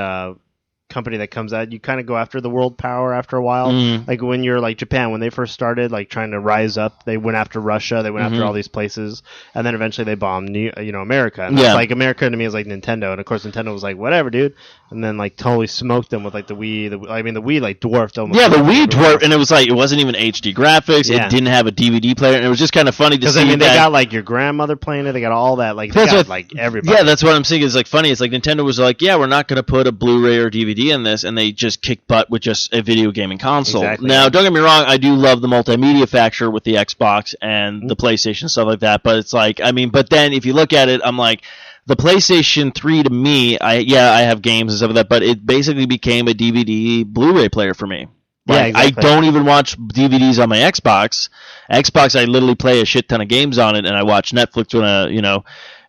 company that comes out, you kind of go after the world power after a while. Like when you're like Japan, when they first started like trying to rise up, they went after Russia, they went after all these places, and then eventually they bombed America. And that's like America to me is like Nintendo, and of course Nintendo was like, whatever, dude, and then like totally smoked them with like the Wii. The Wii like dwarfed almost. Yeah, the Wii dwarfed, and it was like it wasn't even HD graphics. Yeah. It didn't have a DVD player, and it was just kind of funny to see. I mean, they got like your grandmother playing it. They got all that. Like they got like everybody. Yeah, that's what I'm saying. Is like funny. It's like Nintendo was like, yeah, we're not going to put a Blu-ray or DVD in this, and they just kicked butt with just a video gaming console. Exactly. Now, don't get me wrong, I do love the multimedia factor with the Xbox and the PlayStation, stuff like that, but it's like, I mean, but then if you look at it, I'm like, the PlayStation 3 to me, I have games and stuff like that, but it basically became a DVD Blu-ray player for me. Like, yeah, exactly. I don't even watch DVDs on my Xbox. Xbox, I literally play a shit ton of games on it, and I watch Netflix when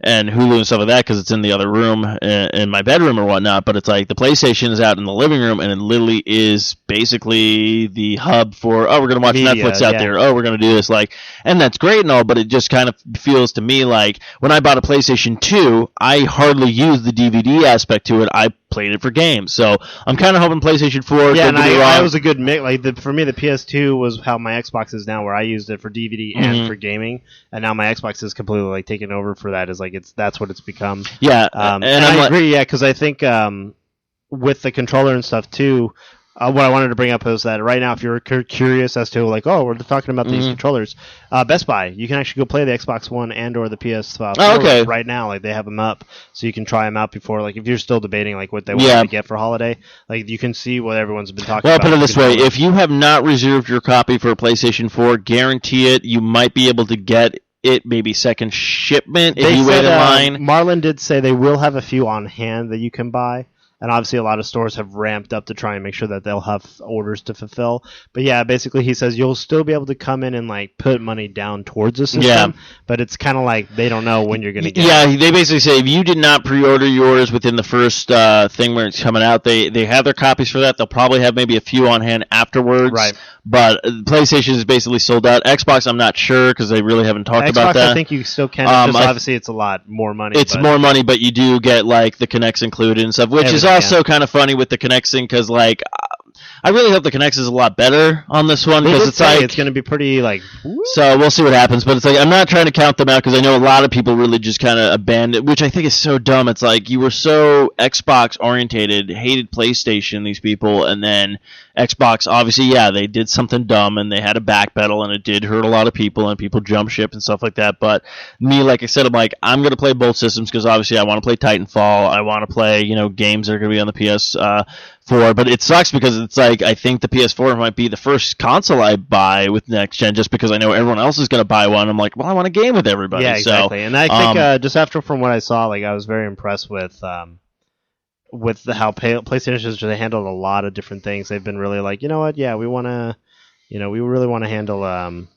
and Hulu and stuff like that because it's in the other room in my bedroom or whatnot. But it's like the PlayStation is out in the living room, and it literally is basically the hub for, we're going to watch Netflix out there. Oh, we're going to do this. And that's great and all, but it just kind of feels to me like when I bought a PlayStation 2, I hardly used the DVD aspect to it. I played it for games. So I'm kind of hoping PlayStation 4. Yeah, and I was a good mix. For me, the PS2 was how my Xbox is now, where I used it for DVD and for gaming, and now my Xbox is completely taken over for that. Is that's what it's become. Yeah, and I agree. Yeah, because I think with the controller and stuff too, what I wanted to bring up is that right now, if you're curious as to like, oh, we're talking about these controllers, Best Buy, you can actually go play the Xbox One and or the PS4 right now. Like they have them up, so you can try them out before. Like if you're still debating like what they want to get for holiday, like you can see what everyone's been talking about. Well, put it this way: if you have not reserved your copy for a PlayStation 4, guarantee it, you might be able to get it maybe second shipment if you wait in line. Marlon did say they will have a few on hand that you can buy. And obviously, a lot of stores have ramped up to try and make sure that they'll have orders to fulfill. But yeah, basically, he says you'll still be able to come in and like put money down towards the system. But it's kind of like they don't know when you're going to get it. Yeah, they basically say if you did not pre-order yours within the first thing where it's coming out, they have their copies for that. They'll probably have maybe a few on hand afterwards. Right. But PlayStation is basically sold out. Xbox, I'm not sure because they really haven't talked about that. Xbox, I think you still can. Obviously, it's a lot more money. It's more money, but you do get like the Kinects included and stuff, which is also kind of funny with the Kinects thing because like I really hope the Kinects is a lot better on this one because it's like it's going to be pretty like. So we'll see what happens, but it's like I'm not trying to count them out because I know a lot of people really just kind of abandoned, which I think is so dumb. It's like you were so Xbox orientated, hated PlayStation, these people, and then Xbox obviously, they did something dumb and they had a backpedal and it did hurt a lot of people and people jump ship and stuff like that. But me, like I said, I'm like I'm going to play both systems because obviously I want to play Titanfall, I want to play games that are going to be on the PS4, but it sucks because it's like I think the PS4 might be the first console I buy with next gen just because I know everyone else is going to buy one. I'm like, well, I want to game with everybody. Yeah, exactly. So, and I think just after from what I saw, like I was very impressed with how PlayStation has handled a lot of different things. They've been really like, you know what? Yeah, we want to, we really want to handle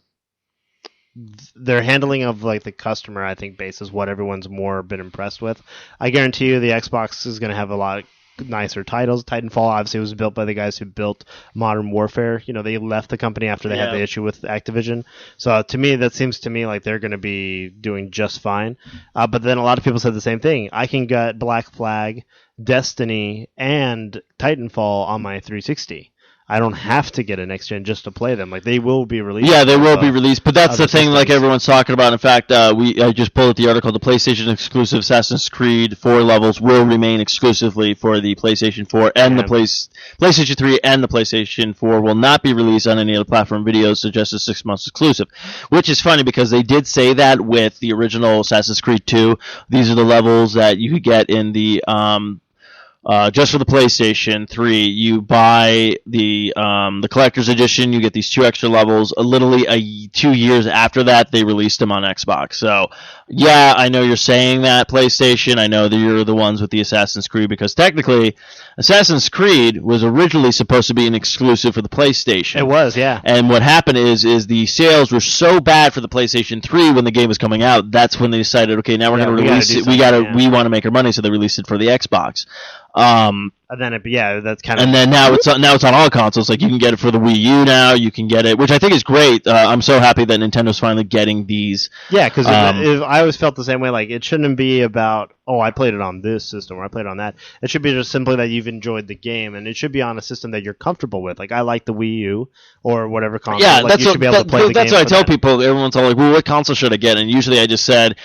their handling of like the customer. I think base is what everyone's more been impressed with. I guarantee you, the Xbox is going to have a lot nicer titles. Titanfall obviously was built by the guys who built Modern Warfare. They left the company after they had the issue with Activision. So to me, that seems to me like they're going to be doing just fine. But then a lot of people said the same thing. I can get Black Flag, Destiny, and Titanfall on my 360. I don't have to get a next gen just to play them. Like they will be released. Yeah, they will be released. But that's the thing, like everyone's talking about. In fact, I just pulled up the article. The PlayStation exclusive Assassin's Creed 4 levels will remain exclusively for the PlayStation 4 and the PlayStation 3 and the PlayStation 4 will not be released on any other platform. Videos suggest a 6 months exclusive, which is funny because they did say that with the original Assassin's Creed 2. These are the levels that you could get in the just for the PlayStation 3, you buy the collector's edition. You get these 2 extra levels. Literally 2 years after that, they released them on Xbox. So, yeah, I know you're saying that, PlayStation. I know that you're the ones with the Assassin's Creed because technically, Assassin's Creed was originally supposed to be an exclusive for the PlayStation. It was, yeah. And what happened is the sales were so bad for the PlayStation 3 when the game was coming out. That's when they decided, okay, now we're going to release it. We want to make our money, so they released it for the Xbox. And then that's kind of. And then now it's on all consoles. Like you can get it for the Wii U now. You can get it, which I think is great. I'm so happy that Nintendo's finally getting these. Yeah, because I always felt the same way. Like it shouldn't be about I played it on this system or I played it on that. It should be just simply that you've enjoyed the game, and it should be on a system that you're comfortable with. Like I like the Wii U or whatever console. Yeah, like, you should be able to play the game. That's what I tell people. Everyone's all like, "Well, what console should I get?" And usually I just said,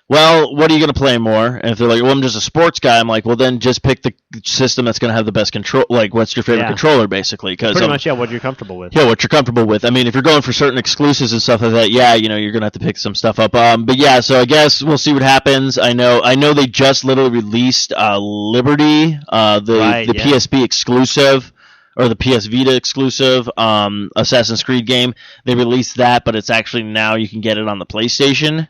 well, what are you going to play more? And if they're like, well, I'm just a sports guy, I'm like, well, then just pick the system that's going to have the best control. Like, what's your favorite controller, basically? Pretty much, what you're comfortable with. Yeah, what you're comfortable with. I mean, if you're going for certain exclusives and stuff like that, you're going to have to pick some stuff up. But yeah, so I guess we'll see what happens. I know they just literally released Liberty, the PSP exclusive. Or the PS Vita exclusive Assassin's Creed game. They released that, but it's actually now you can get it on the PlayStation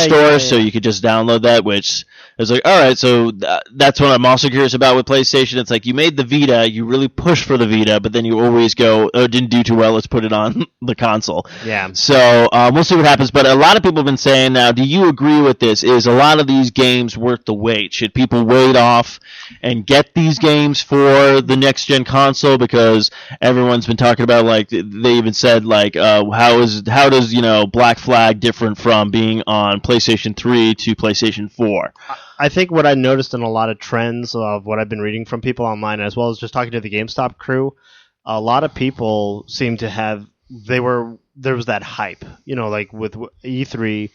store, so you could just download that, which is like, all right, so that's what I'm also curious about with PlayStation. It's like you made the Vita, you really push for the Vita, but then you always go, oh, it didn't do too well, let's put it on the console. Yeah. So we'll see what happens, but a lot of people have been saying now, do you agree with this? Is a lot of these games worth the wait? Should people wait off and get these games for the next-gen console? Because everyone's been talking about, like, they even said, like, how does Black Flag different from being on PlayStation 3 to PlayStation 4? I think what I noticed in a lot of trends of what I've been reading from people online, as well as just talking to the GameStop crew, a lot of people seem to have there was that hype, like with E3,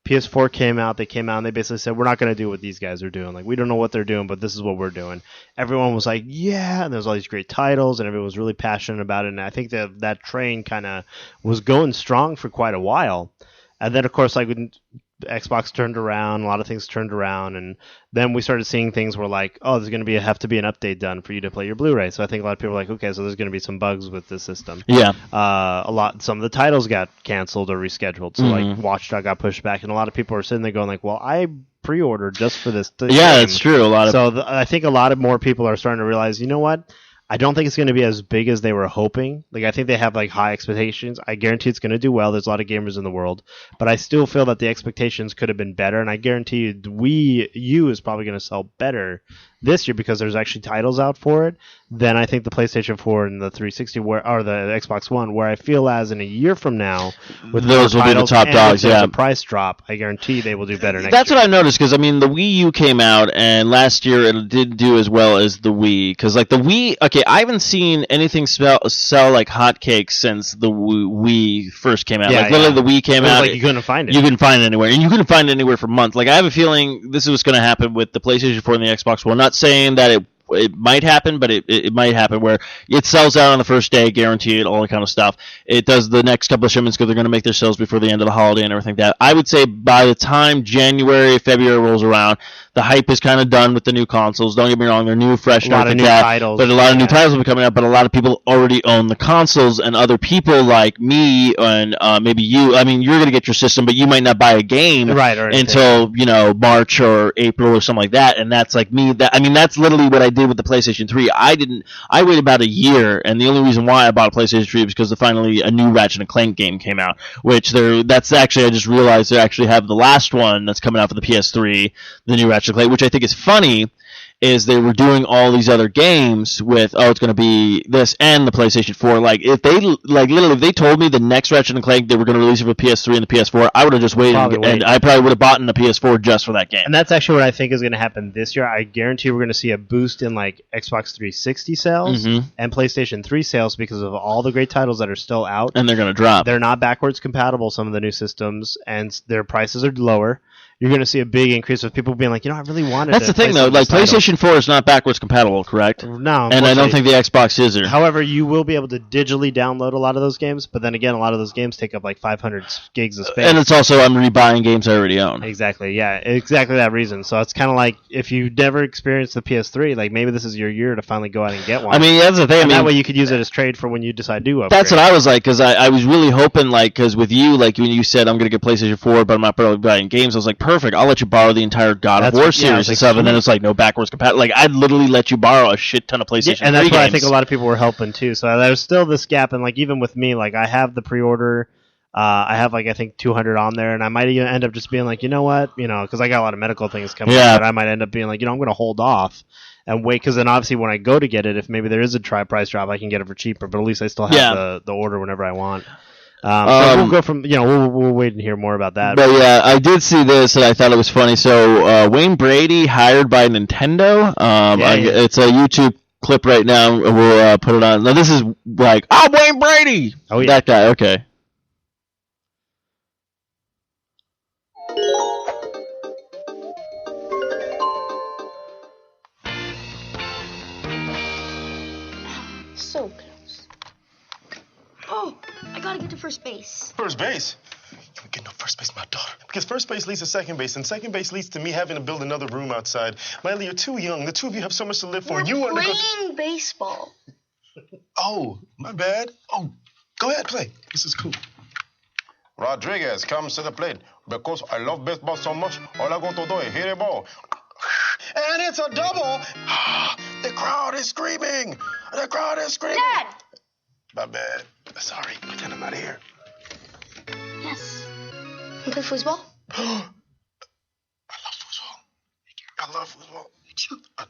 PS4 came out. They came out and they basically said, we're not going to do what these guys are doing. Like, we don't know what they're doing, but this is what we're doing. Everyone was like, yeah, and there's all these great titles, and everyone was really passionate about it. And I think that train kind of was going strong for quite a while. And then, of course, like when Xbox turned around, a lot of things turned around, and then we started seeing things where like, oh, there's going to have to be an update done for you to play your Blu-ray. So I think a lot of people were like, okay, so there's going to be some bugs with the system. Yeah. Some of the titles got canceled or rescheduled. So like Watchdog got pushed back, and a lot of people are sitting there going like, well, I pre-ordered just for this. Yeah, it's true. I think a lot of more people are starting to realize, you know what? I don't think it's going to be as big as they were hoping. Like, I think they have like high expectations. I guarantee it's going to do well. There's a lot of gamers in the world, but I still feel that the expectations could have been better. And I guarantee you, Wii U is probably going to sell better this year because there's actually titles out for it than I think the PlayStation 4 and the 360 or the Xbox One. Where I feel as in a year from now, with those will be the top dogs. If yeah, there's a price drop, I guarantee they will do better next That's year. what I've noticed because I mean the Wii U came out and last year it did do as well as the Wii because like the Wii. Okay, I haven't seen anything sell like hotcakes since the Wii first came out. Like literally the Wii came out, like you couldn't find it. You couldn't find it anywhere, and you couldn't find it anywhere for months. Like I have a feeling this is what's going to happen with the PlayStation 4 and the Xbox One. Not saying that it might happen, but it might happen where it sells out on the first day, guaranteed, all that kind of stuff. It does the next couple of shipments because they're going to make their sales before the end of the holiday and everything like that. I would say by the time January, February rolls around, the hype is kind of done with the new consoles. Don't get me wrong, they're new, fresh, a lot of new titles. But a lot of new titles will be coming out, but a lot of people already own the consoles, and other people like me and maybe you, I mean, you're going to get your system, but you might not buy a game until, March or April or something like that, and that's like me. That's literally what I did with the PlayStation 3. I waited about a year, and the only reason why I bought a PlayStation 3 was because finally a new Ratchet & Clank game came out, that's actually, I just realized they actually have the last one that's coming out for the PS3, the new Ratchet & Clank, which I think is funny, is they were doing all these other games with, it's going to be this and the PlayStation 4. Like, if they told me the next Ratchet & Clank they were going to release it for PS3 and the PS4, I would have just waited, and I probably would have bought in the PS4 just for that game. And that's actually what I think is going to happen this year. I guarantee we're going to see a boost in, like, Xbox 360 sales and PlayStation 3 sales because of all the great titles that are still out. And they're going to drop. They're not backwards compatible, some of the new systems, and their prices are lower. You're going to see a big increase with people being like, I really wanted. That's the thing, though. Like PlayStation 4 is not backwards compatible, correct? No, and I don't think the Xbox is either. However, you will be able to digitally download a lot of those games, but then again, a lot of those games take up like 500 gigs of space. And it's also I'm rebuying games I already own. Exactly, yeah, exactly that reason. So it's kind of like if you never experienced the PS3, like maybe this is your year to finally go out and get one. I mean, that's the thing. That way you could use it as trade for when you decide to upgrade. That's what I was like, because I was really hoping, like, because with you, like when you said I'm going to get PlayStation 4, but I'm not probably buying games, I was like, perfect, I'll let you borrow the entire God of War series and stuff, and then it's like no backwards compatible. Like I'd literally let you borrow a shit ton of PlayStation 3 and that's games. what I think a lot of people were helping too. So there's still this gap, and like even with me, like I have the pre-order. I have like I think 200 on there, and I might even end up just being like, you know what, because I got a lot of medical things coming up, but I might end up being like, I'm going to hold off and wait, because then obviously when I go to get it, if maybe there is a price drop, I can get it for cheaper, but at least I still have the order whenever I want. So we'll go from, we'll wait and hear more about that. But yeah, I did see this and I thought it was funny. So Wayne Brady hired by Nintendo. It's a YouTube clip right now. We'll put it on. Now this is like, Wayne Brady! Oh, yeah. That guy, okay. So close. Oh, I gotta get to first base. First base? You ain't getting no first base, my daughter. Because first base leads to second base, and second base leads to me having to build another room outside. Miley, you're too young. The two of you have so much to live for. We're playing baseball. Oh, my bad. Oh, go ahead, play. This is cool. Rodriguez comes to the plate. Because I love baseball so much, all I got to do is hit a ball. And it's a double. The crowd is screaming. The crowd is screaming. Dad! My bad. Sorry, pretend I'm not here. Yes. You play football? I love football. I love football. I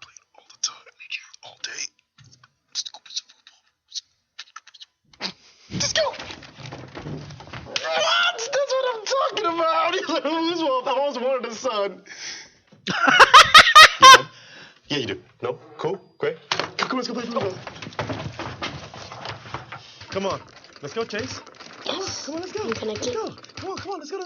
play it all the time. All day. Let's go. What? That's what I'm talking about. I've always wanted a son. Yeah, you do. No? Cool? Great. Come on, let's go play football. Come on. Let's go, Chase. Yes. Come on, let's go. You connected? Let's go. Come on, let's go. Go.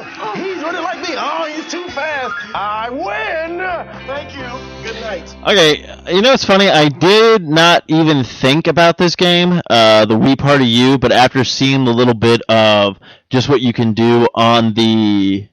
Oh, he's running like me. Oh, he's too fast. I win. Thank you. Good night. Okay, you know what's funny? I did not even think about this game, the Wii Party U, but after seeing the little bit of just what you can do on the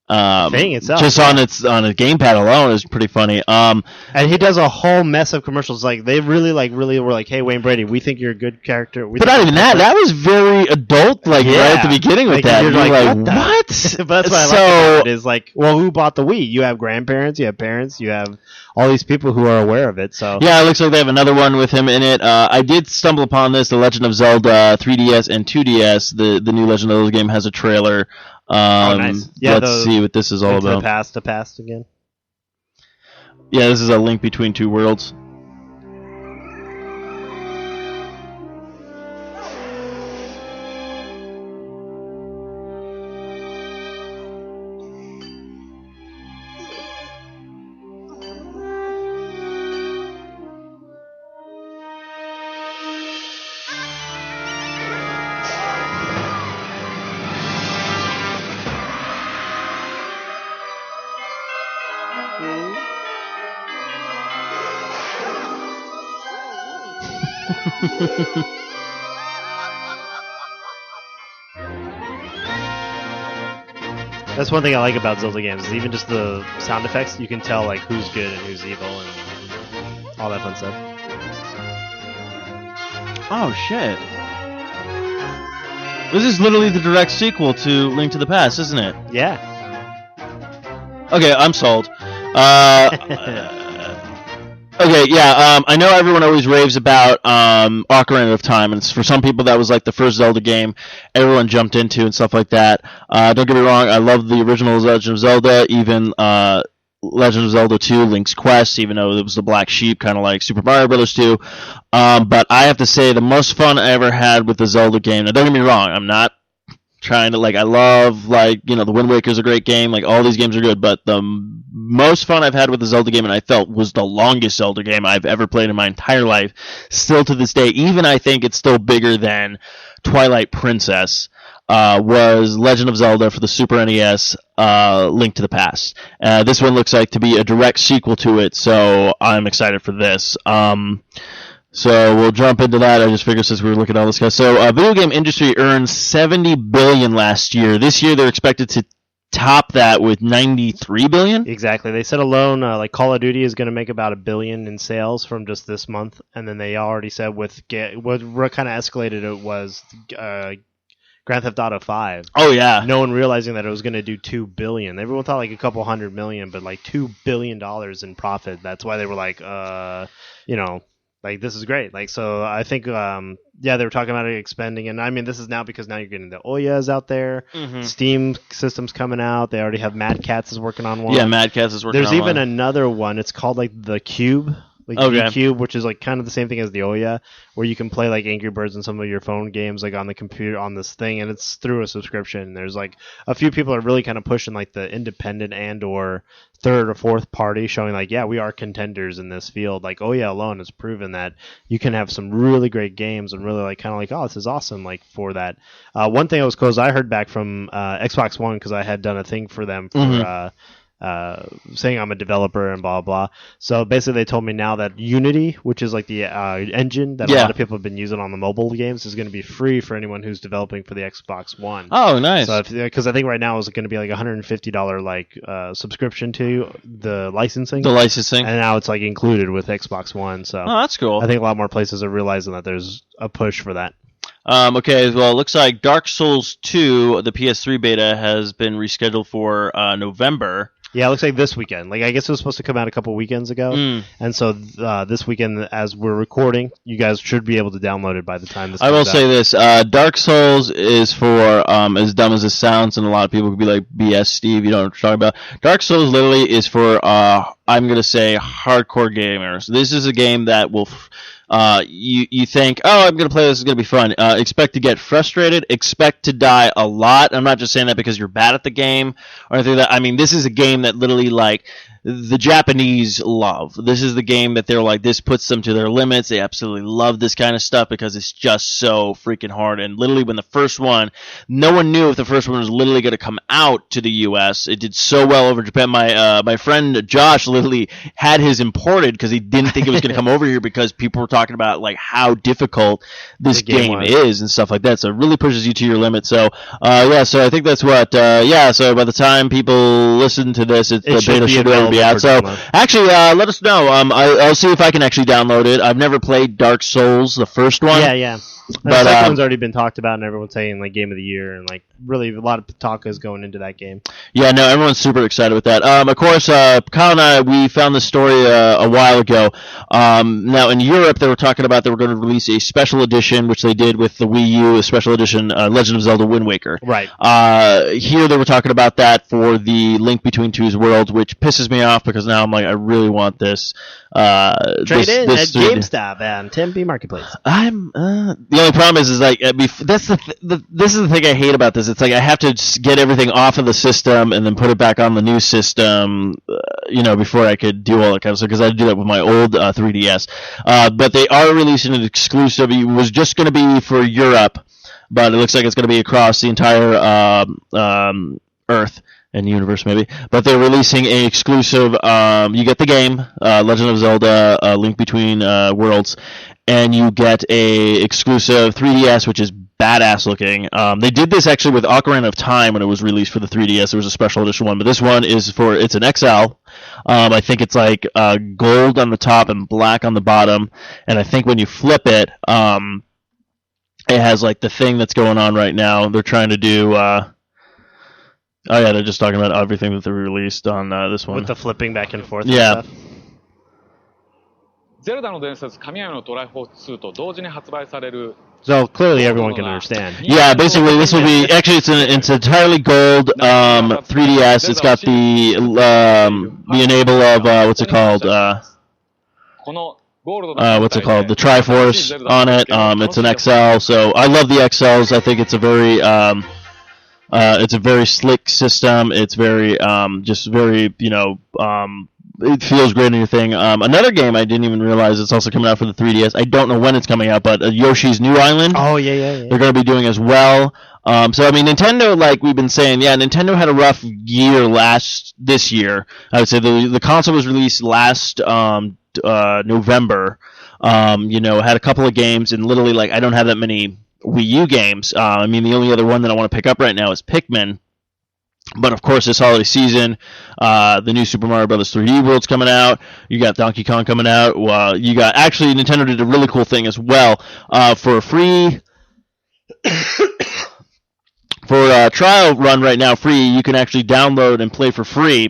thing itself, just on a gamepad alone is pretty funny. And he does a whole mess of commercials. Like they really were like, "Hey, Wayne Brady, we think you're a good character." But not even that. That was very adult, right at the beginning with like, that. You're like, what? But that's what I like about it is like, well, who bought the Wii? You have grandparents, you have parents, you have all these people who are aware of it. So yeah, it looks like they have another one with him in it. I did stumble upon this, The Legend of Zelda 3DS and 2DS. The new Legend of Zelda game has a trailer. Nice. Yeah, let's see what this is all about. The past again. Yeah, this is a link between two worlds. That's one thing I like about Zelda games is even just the sound effects. You can tell like who's good and who's evil and all that fun stuff. Oh shit! This is literally the direct sequel to Link to the Past, isn't it? Yeah. Okay, I'm sold. Okay, yeah, I know everyone always raves about Ocarina of Time, and for some people that was like the first Zelda game everyone jumped into and stuff like that. Don't get me wrong, I love the original Legend of Zelda, even Legend of Zelda 2, Link's Quest, even though it was the black sheep, kind of like Super Mario Bros. 2. But I have to say, the most fun I ever had with the Zelda game, now don't get me wrong, I'm not trying to, I love, the Wind Waker is a great game, all these games are good, but the most fun I've had with the Zelda game, and I felt was the longest Zelda game I've ever played in my entire life, still to this day, even I think it's still bigger than Twilight Princess, was Legend of Zelda for the Super NES, Link to the Past. This one looks like to be a direct sequel to it, so I'm excited for this. So we'll jump into that. I just figured since we were looking at all this stuff. So video game industry earned $70 billion last year. This year they're expected to top that with $93 billion. Exactly. They said alone, Call of Duty is going to make about $1 billion in sales from just this month, and then they already said what kind of escalated it was Grand Theft Auto 5. Oh yeah. No one realizing that it was going to do $2 billion. Everyone thought a couple $100 million, but $2 billion in profit. That's why they were this is great. So I think, they were talking about it expanding. And I mean, this is now because now you're getting the Oyas out there. Mm-hmm. Steam system's coming out. They already have Mad Catz is working on one. Yeah, Mad Catz is working on one. There's even another one. It's called the Cube. The Cube, which is kind of the same thing as the Oya, where you can play Angry Birds and some of your phone games on the computer on this thing, and it's through a subscription. There's a few people are really kind of pushing the independent and or third or fourth party, showing we are contenders in this field. Oya alone has proven that you can have some really great games and really oh, this is awesome. For that, one thing that was cool is I heard back from Xbox One because I had done a thing for them for. Saying I'm a developer and blah blah. So basically, they told me now that Unity, which is the engine that a lot of people have been using on the mobile games, is going to be free for anyone who's developing for the Xbox One. Oh, nice. So because I think right now it's going to be $150 subscription to the licensing. The licensing, and now it's included with Xbox One. So that's cool. I think a lot more places are realizing that there's a push for that. Okay, well, it looks like Dark Souls 2, the PS3 beta, has been rescheduled for November. Yeah, it looks like this weekend. I guess it was supposed to come out a couple weekends ago. And so this weekend, as we're recording, you guys should be able to download it by the time this comes out. I will say this. Dark Souls is for, as dumb as it sounds, and a lot of people could be like, BS, Steve, you don't know what you're talking about. Dark Souls literally is for, I'm going to say, hardcore gamers. This is a game that will... you think, oh, I'm going to play this, it's going to be fun. Expect to get frustrated, expect to die a lot. I'm not just saying that because you're bad at the game or anything like that. I mean, this is a game that literally, the Japanese love. This is the game that they're like, this puts them to their limits. They absolutely love this kind of stuff because it's just so freaking hard. And literally when the first one, no one knew if the first one was literally going to come out to the US. It did so well over Japan. My friend Josh literally had his imported because he didn't think it was going to come over here because people were talking about like how difficult this game is and stuff like that. So it really pushes you to your limit. So so I think that's what so by the time people listen to this, the beta should already be out. So actually let us know. I'll see if I can actually download it. I've never played Dark Souls, the first one. Yeah. The second one's already been talked about, and everyone's saying like game of the year, and like really a lot of talk is going into that game. Yeah, no, everyone's super excited with that. Of course, Kyle and I, we found this story a while ago. Now in Europe, they were talking about they were going to release a special edition, which they did with the Wii U, a special edition Legend of Zelda Wind Waker. Right. Here they were talking about that for the Link Between Two Worlds, which pisses me off because now I'm like, I really want this. Trade in at GameStop and Tempe Marketplace. The only problem is like this is the thing I hate about this. It's like I have to get everything off of the system and then put it back on the new system, before I could do all that kind of stuff because I had to do that with my old 3DS. But they are releasing an exclusive. It was just going to be for Europe, but it looks like it's going to be across the entire Earth. And universe maybe, but they're releasing a exclusive. You get the game, Legend of Zelda: Link Between Worlds, and you get a exclusive 3DS, which is badass looking. They did this actually with Ocarina of Time when it was released for the 3DS. There was a special edition one, but this one is it's an XL. I think it's like gold on the top and black on the bottom, and I think when you flip it, it has like the thing that's going on right now. They're trying to do. They're just talking about everything that they released on this one. With the flipping back and forth yeah. and stuff. ゼルダの伝説神々のトライフォース2と同時に発売される So clearly everyone can understand. Yeah, basically this will be actually it's entirely gold 3DS. It's got the enable of what's it called the Triforce on it. It's an XL, so I love the XLs. I think it's a very slick system. It's very it feels great in your thing. Another game I didn't even realize it's also coming out for the 3DS. I don't know when it's coming out, but Yoshi's New Island. Oh, yeah. They're going to be doing as well. So, I mean, Nintendo, like we've been saying, Nintendo had a rough year this year. I would say the console was released last November. Had a couple of games, and literally, like, I don't have that many Wii U games. I mean, the only other one that I want to pick up right now is Pikmin. But of course, this holiday season, the new Super Mario Bros. 3D World's coming out. You got Donkey Kong coming out. Actually, Nintendo did a really cool thing as well. For a free, for a trial run right now, free, you can actually download and play for free.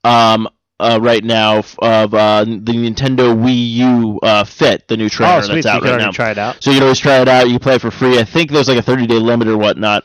Right now of the Nintendo Wii U Fit, the new trainer that's out right now. Try it out. So you can always try it out. You can play it for free. I think there's like a 30-day limit or whatnot.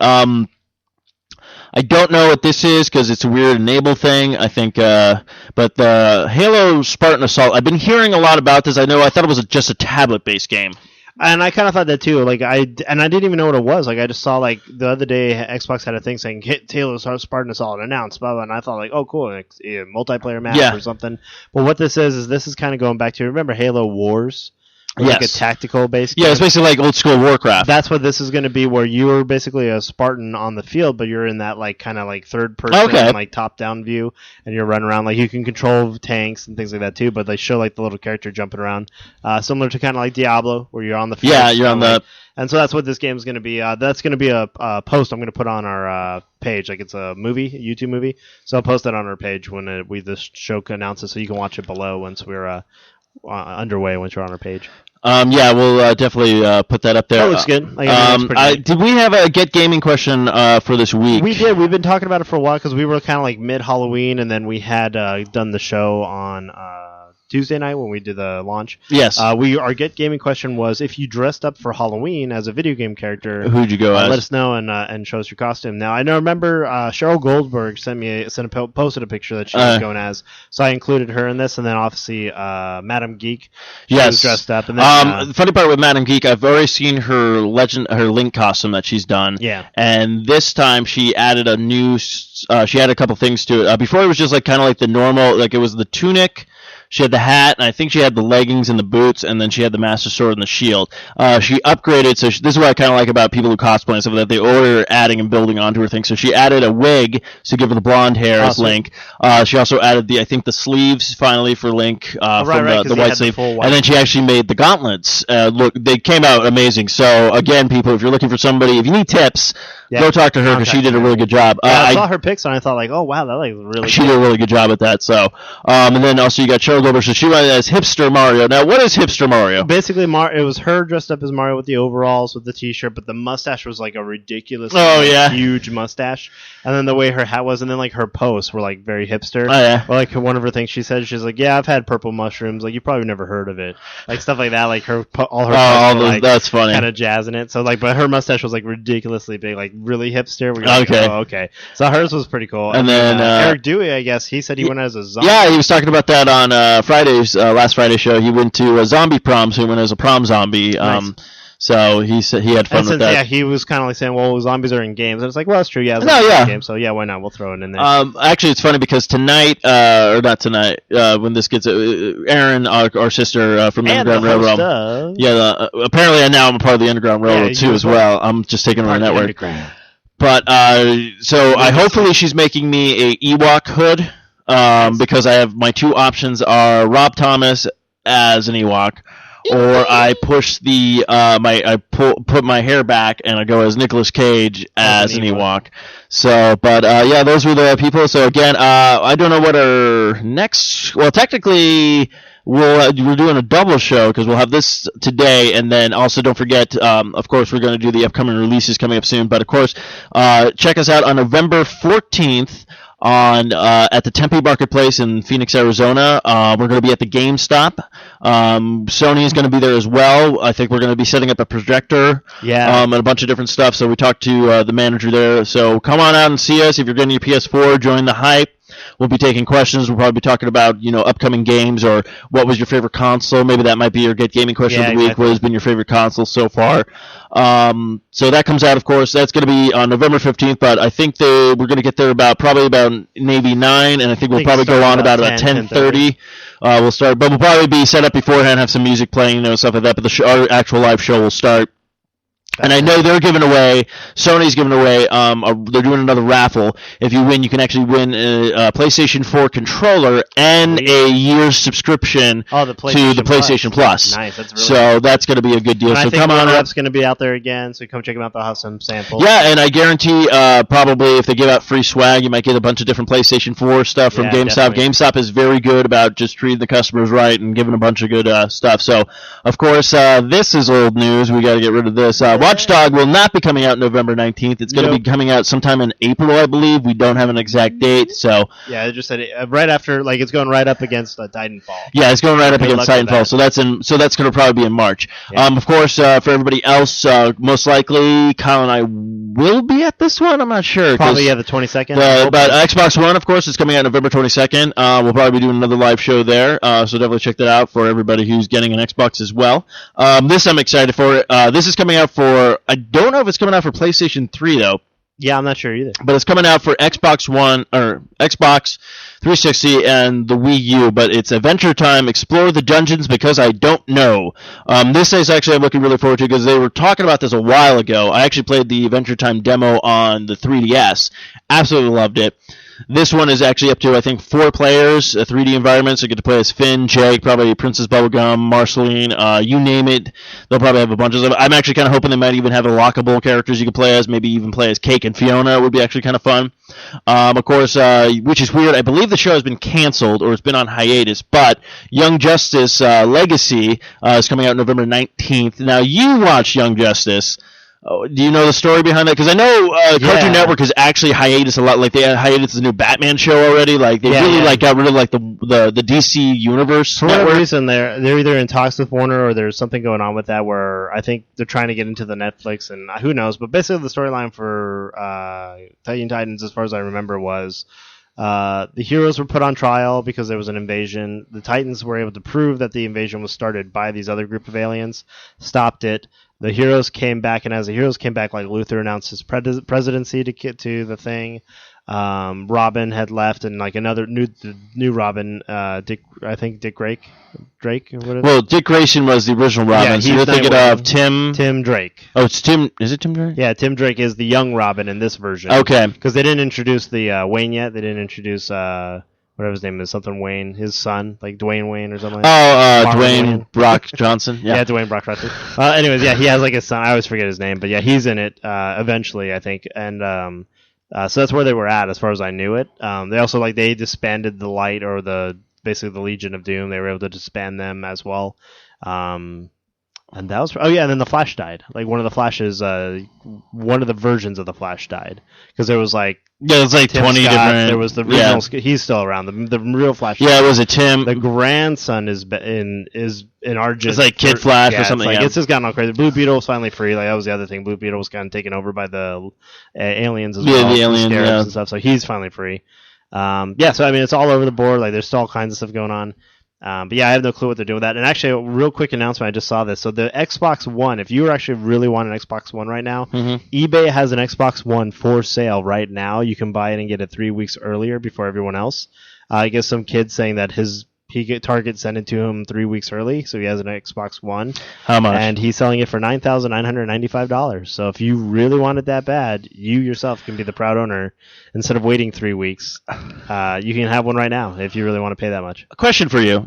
I don't know what this is because it's a weird enable thing. I think, but the Halo Spartan Assault. I've been hearing a lot about this. I thought it was just a tablet-based game. And I kind of thought that too. Like I didn't even know what it was. Like I just saw like the other day Xbox had a thing saying "Hit Halo Spartan Assault announced," blah, blah, and I thought like, oh cool, like, a multiplayer map or something. But what this is this is kind of going back to, remember Halo Wars? Like a tactical based game. Yeah, it's basically like old school Warcraft. That's what this is going to be, where you are basically a Spartan on the field, but you're in that like kind of like third person, like top down view, and you're running around. Like you can control tanks and things like that too. But they show like the little character jumping around, similar to kind of like Diablo, where you're on the field. Yeah, you're on the. And so that's what this game is going to be. That's going to be a post I'm going to put on our page. Like it's a YouTube movie. So I'll post that on our page when this show announces, so you can watch it below once we're underway. Once you're on our page. We'll definitely put that up there. That looks good. Did we have a Get Gaming question for this week? We did. We've been talking about it for a while because we were kind of like mid-Halloween, and then we had done the show on Tuesday night when we did the launch. Yes. Our Get Gaming question was, if you dressed up for Halloween as a video game character, who'd you go as? Let us know and show us your costume. Now, I remember Cheryl Goldberg posted a picture that she was going as, so I included her in this, and then obviously Madam Geek. She was dressed up. And then, the funny part with Madam Geek, I've already seen her Link costume that she's done. Yeah. And this time she added she added a couple things to it. Before it was just like kind of like the normal, like it was the tunic. She had the hat, and I think she had the leggings and the boots, and then she had the Master Sword and the shield. She upgraded, so this is what I kind of like about people who cosplay and stuff, that they order adding and building onto her thing. So she added a wig to give her the blonde hair as Link. She also added the sleeves finally for Link from the white sleeve. And then she actually made the gauntlets. Look, they came out amazing. So again, people, if you're looking for somebody, if you need tips, go talk to her because she did a really good job. I saw her pics and I thought like, oh wow, that like really. She did a really good job at that. So, and then also you got Cheryl Goldberg. So she went as Hipster Mario. Now, what is Hipster Mario? Basically, it was her dressed up as Mario with the overalls, with the T-shirt, but the mustache was like a ridiculous, huge mustache. And then the way her hat was, and then like her posts were like very hipster. Oh yeah. Or like one of her things she said, she's like, yeah, I've had purple mushrooms. Like you probably never heard of it, like stuff like that. Like all her posts were, like, that's funny. Kind of jazzing it. So like, but her mustache was like ridiculously big, like really hipster. Okay. So hers was pretty cool. And then Eric Dewey, I guess he said he went as a zombie. Yeah, he was talking about that on last Friday show. He went to zombie proms. So he went as a prom zombie. Nice. So he said he had fun with that. Yeah, he was kind of like saying, "Well, zombies are in games," and it's like, "Well, that's true. Yeah, in games, so yeah, why not? We'll throw it in there." Actually, it's funny because tonight, or not tonight, when this gets Erin, our sister from the Underground Railroad, apparently now I'm a part of the Underground Railroad too as well. I'm just taking over the network. But hopefully she's making me a Ewok hood, because I have my two options are Rob Thomas as an Ewok, or I push put my hair back and I go as Nicolas Cage as an Ewok. So, but those were the people. So again, I don't know what our next. Well, technically, we're doing a double show because we'll have this today, and then also don't forget, of course, we're going to do the upcoming releases coming up soon. But of course, check us out on November 14th. At the Tempe Marketplace in Phoenix, Arizona. We're going to be at the GameStop. Sony is going to be there as well. I think we're going to be setting up a projector. And a bunch of different stuff. So we talked to the manager there. So come on out and see us. If you're getting your PS4, join the hype. We'll be taking questions. We'll probably be talking about, upcoming games or what was your favorite console. Maybe that might be your Get Gaming question of the week. Exactly. What has been your favorite console so far? So that comes out, of course. That's going to be on November 15th, but I think we're going to get there probably about maybe 9, and I think we'll probably go on about 10:30. We'll start, but we'll probably be set up beforehand, have some music playing, stuff like that, but our actual live show will start. And I know they're giving away, Sony's giving away, they're doing another raffle. If you win, you can actually win a PlayStation 4 controller and a year's subscription to the PlayStation Plus. Nice, that's really So that's going to be a good deal. And so I think come on Warcraft's going to be out there again, so come check them out. They'll have some samples. Yeah, and I guarantee probably if they give out free swag, you might get a bunch of different PlayStation 4 stuff from GameStop. Definitely. GameStop is very good about just treating the customers right and giving a bunch of good stuff. So, of course, this is old news. We got to get rid of this. Watch Dogs will not be coming out November 19th. It's going to be coming out sometime in April, I believe. We don't have an exact date, so... Yeah, I just said it, right after, like, it's going right up against Titanfall. Yeah, it's going right up against Titanfall, so that's going to probably be in March. Yeah. Of course, for everybody else, most likely, Kyle and I will be at this one. I'm not sure. Probably, the 22nd. But Xbox One, of course, is coming out November 22nd. We'll probably be doing another live show there, so definitely check that out for everybody who's getting an Xbox as well. This I'm excited for. This is coming out for... I don't know if it's coming out for PlayStation 3, though. Yeah, I'm not sure either. But it's coming out for Xbox One, or Xbox 360 and the Wii U, but it's Adventure Time, Explore the Dungeons Because I Don't Know. This is actually I'm looking really forward to because they were talking about this a while ago. I actually played the Adventure Time demo on the 3DS. Absolutely loved it. This one is actually up to, I think, 4 players, a 3D environment, so you get to play as Finn, Jake, probably Princess Bubblegum, Marceline, you name it. They'll probably have a bunch of them. I'm actually kind of hoping they might even have a lockable characters you can play as, maybe even play as Cake and Fiona would be actually kind of fun. Of course, which is weird, I believe the show has been canceled, or it's been on hiatus, but Young Justice Legacy is coming out November 19th. Now, you watched Young Justice. Do you know the story behind that? Because I know Cartoon Network has actually hiatus a lot. Like they had hiatus the new Batman show already. Like they really like got rid of like the DC universe. For whatever reason, they're either in talks with Warner or there's something going on with that where I think they're trying to get into the Netflix and who knows. But basically, the storyline for Teen Titans, as far as I remember, was the heroes were put on trial because there was an invasion. The Titans were able to prove that the invasion was started by these other group of aliens, stopped it. The heroes came back, and as the heroes came back, like Luthor announced his presidency to get to the thing. Robin had left, and like another new Robin, Dick Drake. Well, Dick Grayson was the original Robin. Yeah, so you're thinking of Tim Drake. Oh, it's Tim. Is it Tim Drake? Yeah, Tim Drake is the young Robin in this version. Okay. Because they didn't introduce the Wayne yet. They didn't introduce whatever his name is, something Wayne, his son, like Dwayne Wayne or something. Dwayne Brock Johnson. Yeah, Dwayne Brock Johnson. Anyways, he has like a son. I always forget his name, but yeah, he's in it eventually, I think, and so that's where they were at as far as I knew it. They also they disbanded the Light or basically the Legion of Doom. They were able to disband them as well. And that was and then the Flash died. Like one of the Flashes, one of the versions of the Flash died because there was like it's like Tim 20 Scott, different. There was the original. He's still around. The real Flash. Yeah, it was a Tim. The grandson is in Argent. It's like Kid Flash or something. It's just gotten all crazy. Blue Beetle was finally free. Like that was the other thing. Blue Beetle was kind of taken over by the aliens as well. The aliens and stuff. So he's finally free. So I mean, it's all over the board. Like there's still all kinds of stuff going on. But yeah, I have no clue what they're doing with that. And actually, a real quick announcement, I just saw this. So the Xbox One, if you actually really want an Xbox One right now, eBay has an Xbox One for sale right now. You can buy it and get it 3 weeks earlier before everyone else. I guess some kid saying that Target sent it to him 3 weeks early, so he has an Xbox One. How much? And he's selling it for $9,995. So if you really want it that bad, you yourself can be the proud owner. Instead of waiting 3 weeks, you can have one right now if you really want to pay that much. A question for you.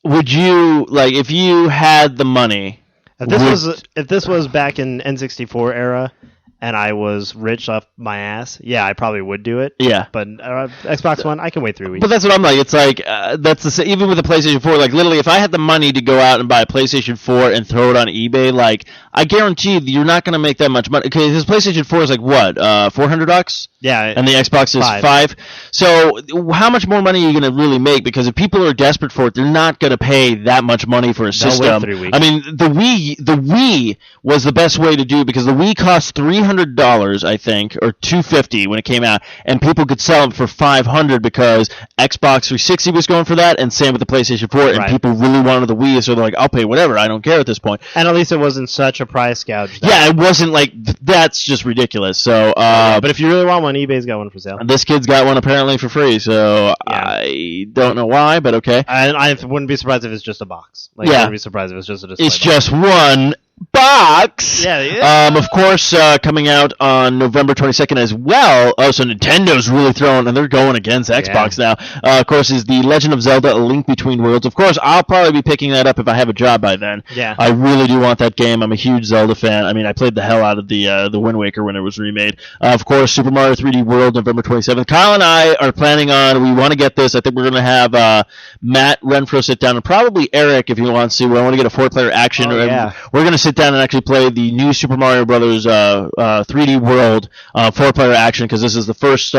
Would you if you had the money? If this was back in N64 era, and I was rich off my ass, yeah, I probably would do it. Yeah. But Xbox One, I can wait 3 weeks. But that's what I'm like. It's like, that's the same, even with the PlayStation 4, like, literally, if I had the money to go out and buy a PlayStation 4 and throw it on eBay, like, I guarantee you're not going to make that much money. Okay, this PlayStation 4 is like, what, $400? Yeah. And the Xbox is $5. So, how much more money are you going to really make? Because if people are desperate for it, they're not going to pay that much money for a system. They'll wait 3 weeks. I mean, the Wii was the best way to do it because the Wii cost $300, I think, or $250 when it came out, and people could sell them for $500 because Xbox 360 was going for that, and same with the PlayStation 4, and people really wanted the Wii, so they're like, I'll pay whatever, I don't care at this point. And at least it wasn't such a price gouge. Yeah, it wasn't like, that's just ridiculous. So, but if you really want one, eBay's got one for sale. This kid's got one apparently for free, so I don't know why, but okay. And I wouldn't be surprised if it's just a box. I wouldn't be surprised if it's just a display It's box. just one box. Yeah. Of course, coming out on November 22nd as well. Oh, so Nintendo's really throwing, and they're going against Xbox now. Of course, is the Legend of Zelda: A Link Between Worlds. Of course, I'll probably be picking that up if I have a job by then. Yeah. I really do want that game. I'm a huge Zelda fan. I mean, I played the hell out of the Wind Waker when it was remade. Of course, Super Mario 3D World, November 27th. Kyle and I are planning on. We want to get this. I think we're going to have Matt Renfro sit down, and probably Eric if he wants to. We want to get a 4-player action. We're going to sit down and actually play the new Super Mario Brothers 3D World 4-player action because this is the first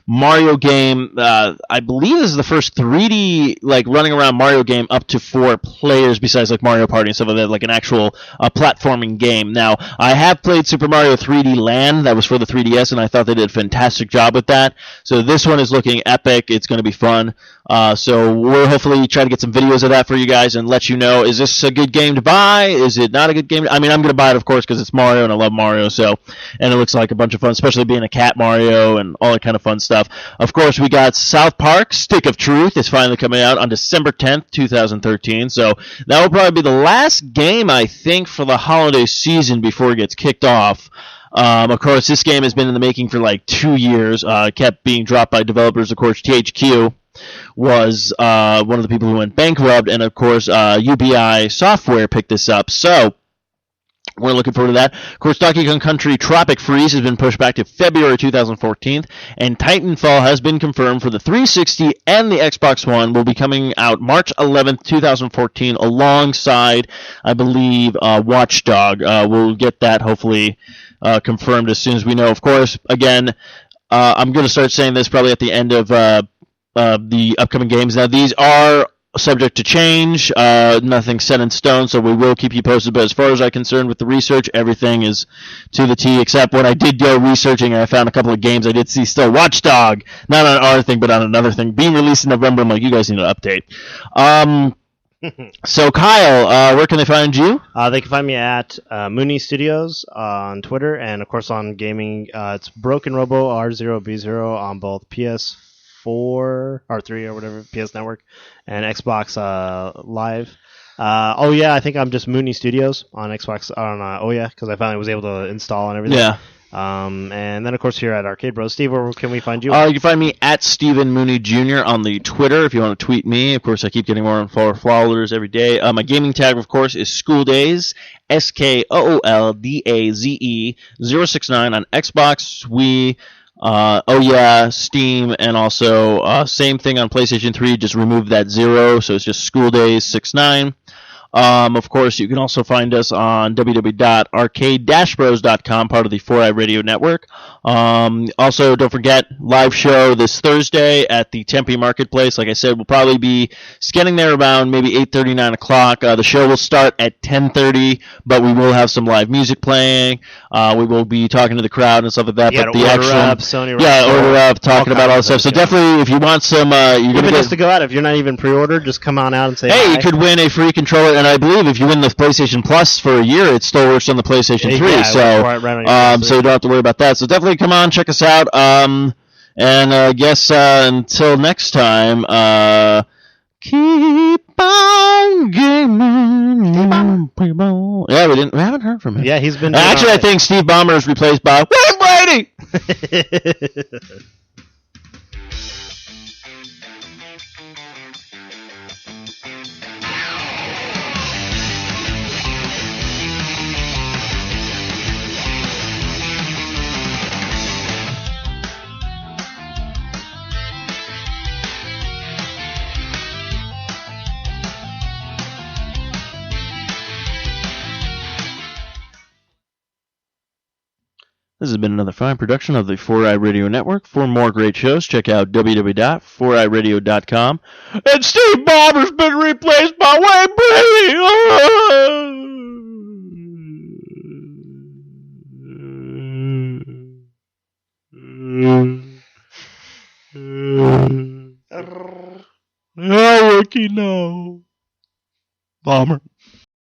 Mario game. I believe this is the first 3D running around Mario game up to 4 players besides Mario Party and stuff like that, like an actual platforming game. Now, I have played Super Mario 3D Land. That was for the 3DS, and I thought they did a fantastic job with that. So this one is looking epic. It's going to be fun. So we'll hopefully try to get some videos of that for you guys and let you know, is this a good game to buy? Is it not a good game? I mean, I'm going to buy it, of course, because it's Mario and I love Mario. And it looks like a bunch of fun, especially being a cat Mario and all that kind of fun stuff. Of course, we got South Park, Stick of Truth is finally coming out on December 10th, 2013. So that will probably be the last game, I think, for the holiday season before it gets kicked off. Of course, this game has been in the making for 2 years. Kept being dropped by developers. Of course, THQ was one of the people who went bankrupt, and of course, UBI Software picked this up. So We're looking forward to that. Of course, Donkey Kong Country Tropic Freeze has been pushed back to February 2014, and Titanfall has been confirmed for the 360 and the Xbox One. Will be coming out March 11th, 2014, alongside, I believe, Watch Dog. We'll get that hopefully confirmed as soon as we know. Of course, again, I'm going to start saying this probably at the end of the upcoming games. Now, these are subject to change, nothing set in stone, so we will keep you posted. But as far as I'm concerned with the research, everything is to the T, except when I did go researching and I found a couple of games I did see still. Watch Dog, not on our thing, but on another thing, being released in November. I'm like, you guys need an update. So, Kyle, where can they find you? They can find me at Mooney Studios on Twitter, and of course on gaming, it's Broken Robo R0B0 on both PS4 or 3 or whatever, PS Network, and Xbox Live. I think I'm just Mooney Studios on Xbox because I finally was able to install and everything. Yeah. And then of course here at Arcade Bros. Steve, where can we find you? You can find me at Stephen Mooney Jr. on the Twitter if you want to tweet me. Of course, I keep getting more followers every day. My gaming tag, of course, is School Days, SKOOLDAZE 069 on Xbox, Wii, Steam, and also same thing on PlayStation 3. Just remove that 0, so it's just School Days 69. Of course, you can also find us on www.arcade-bros.com, part of the 4i Radio Network. Also, don't forget, live show this Thursday at the Tempe Marketplace. Like I said, we'll probably be getting there around maybe 8:30, 9 o'clock. The show will start at 10:30, but we will have some live music playing. We will be talking to the crowd and stuff like that. Order up, Sony order up, talking about all that stuff. So definitely, if you want some, you're going to just to go out. If you're not even pre-ordered, just come on out and say, hey, hi. You could win a free controller. And I believe if you win the PlayStation Plus for a year, it still works on the PlayStation 3. So you don't have to worry about that. So definitely come on, check us out. And I guess until next time, keep on gaming. Yeah, we haven't heard from him. Yeah, he's been. Actually, I think Steve Ballmer is replaced by Wayne Brady. This has been another fine production of the 4i Radio Network. For more great shows, check out www.4iradio.com. And Steve Ballmer's been replaced by Wayne Brady. Oh, Ricky, no. Ballmer.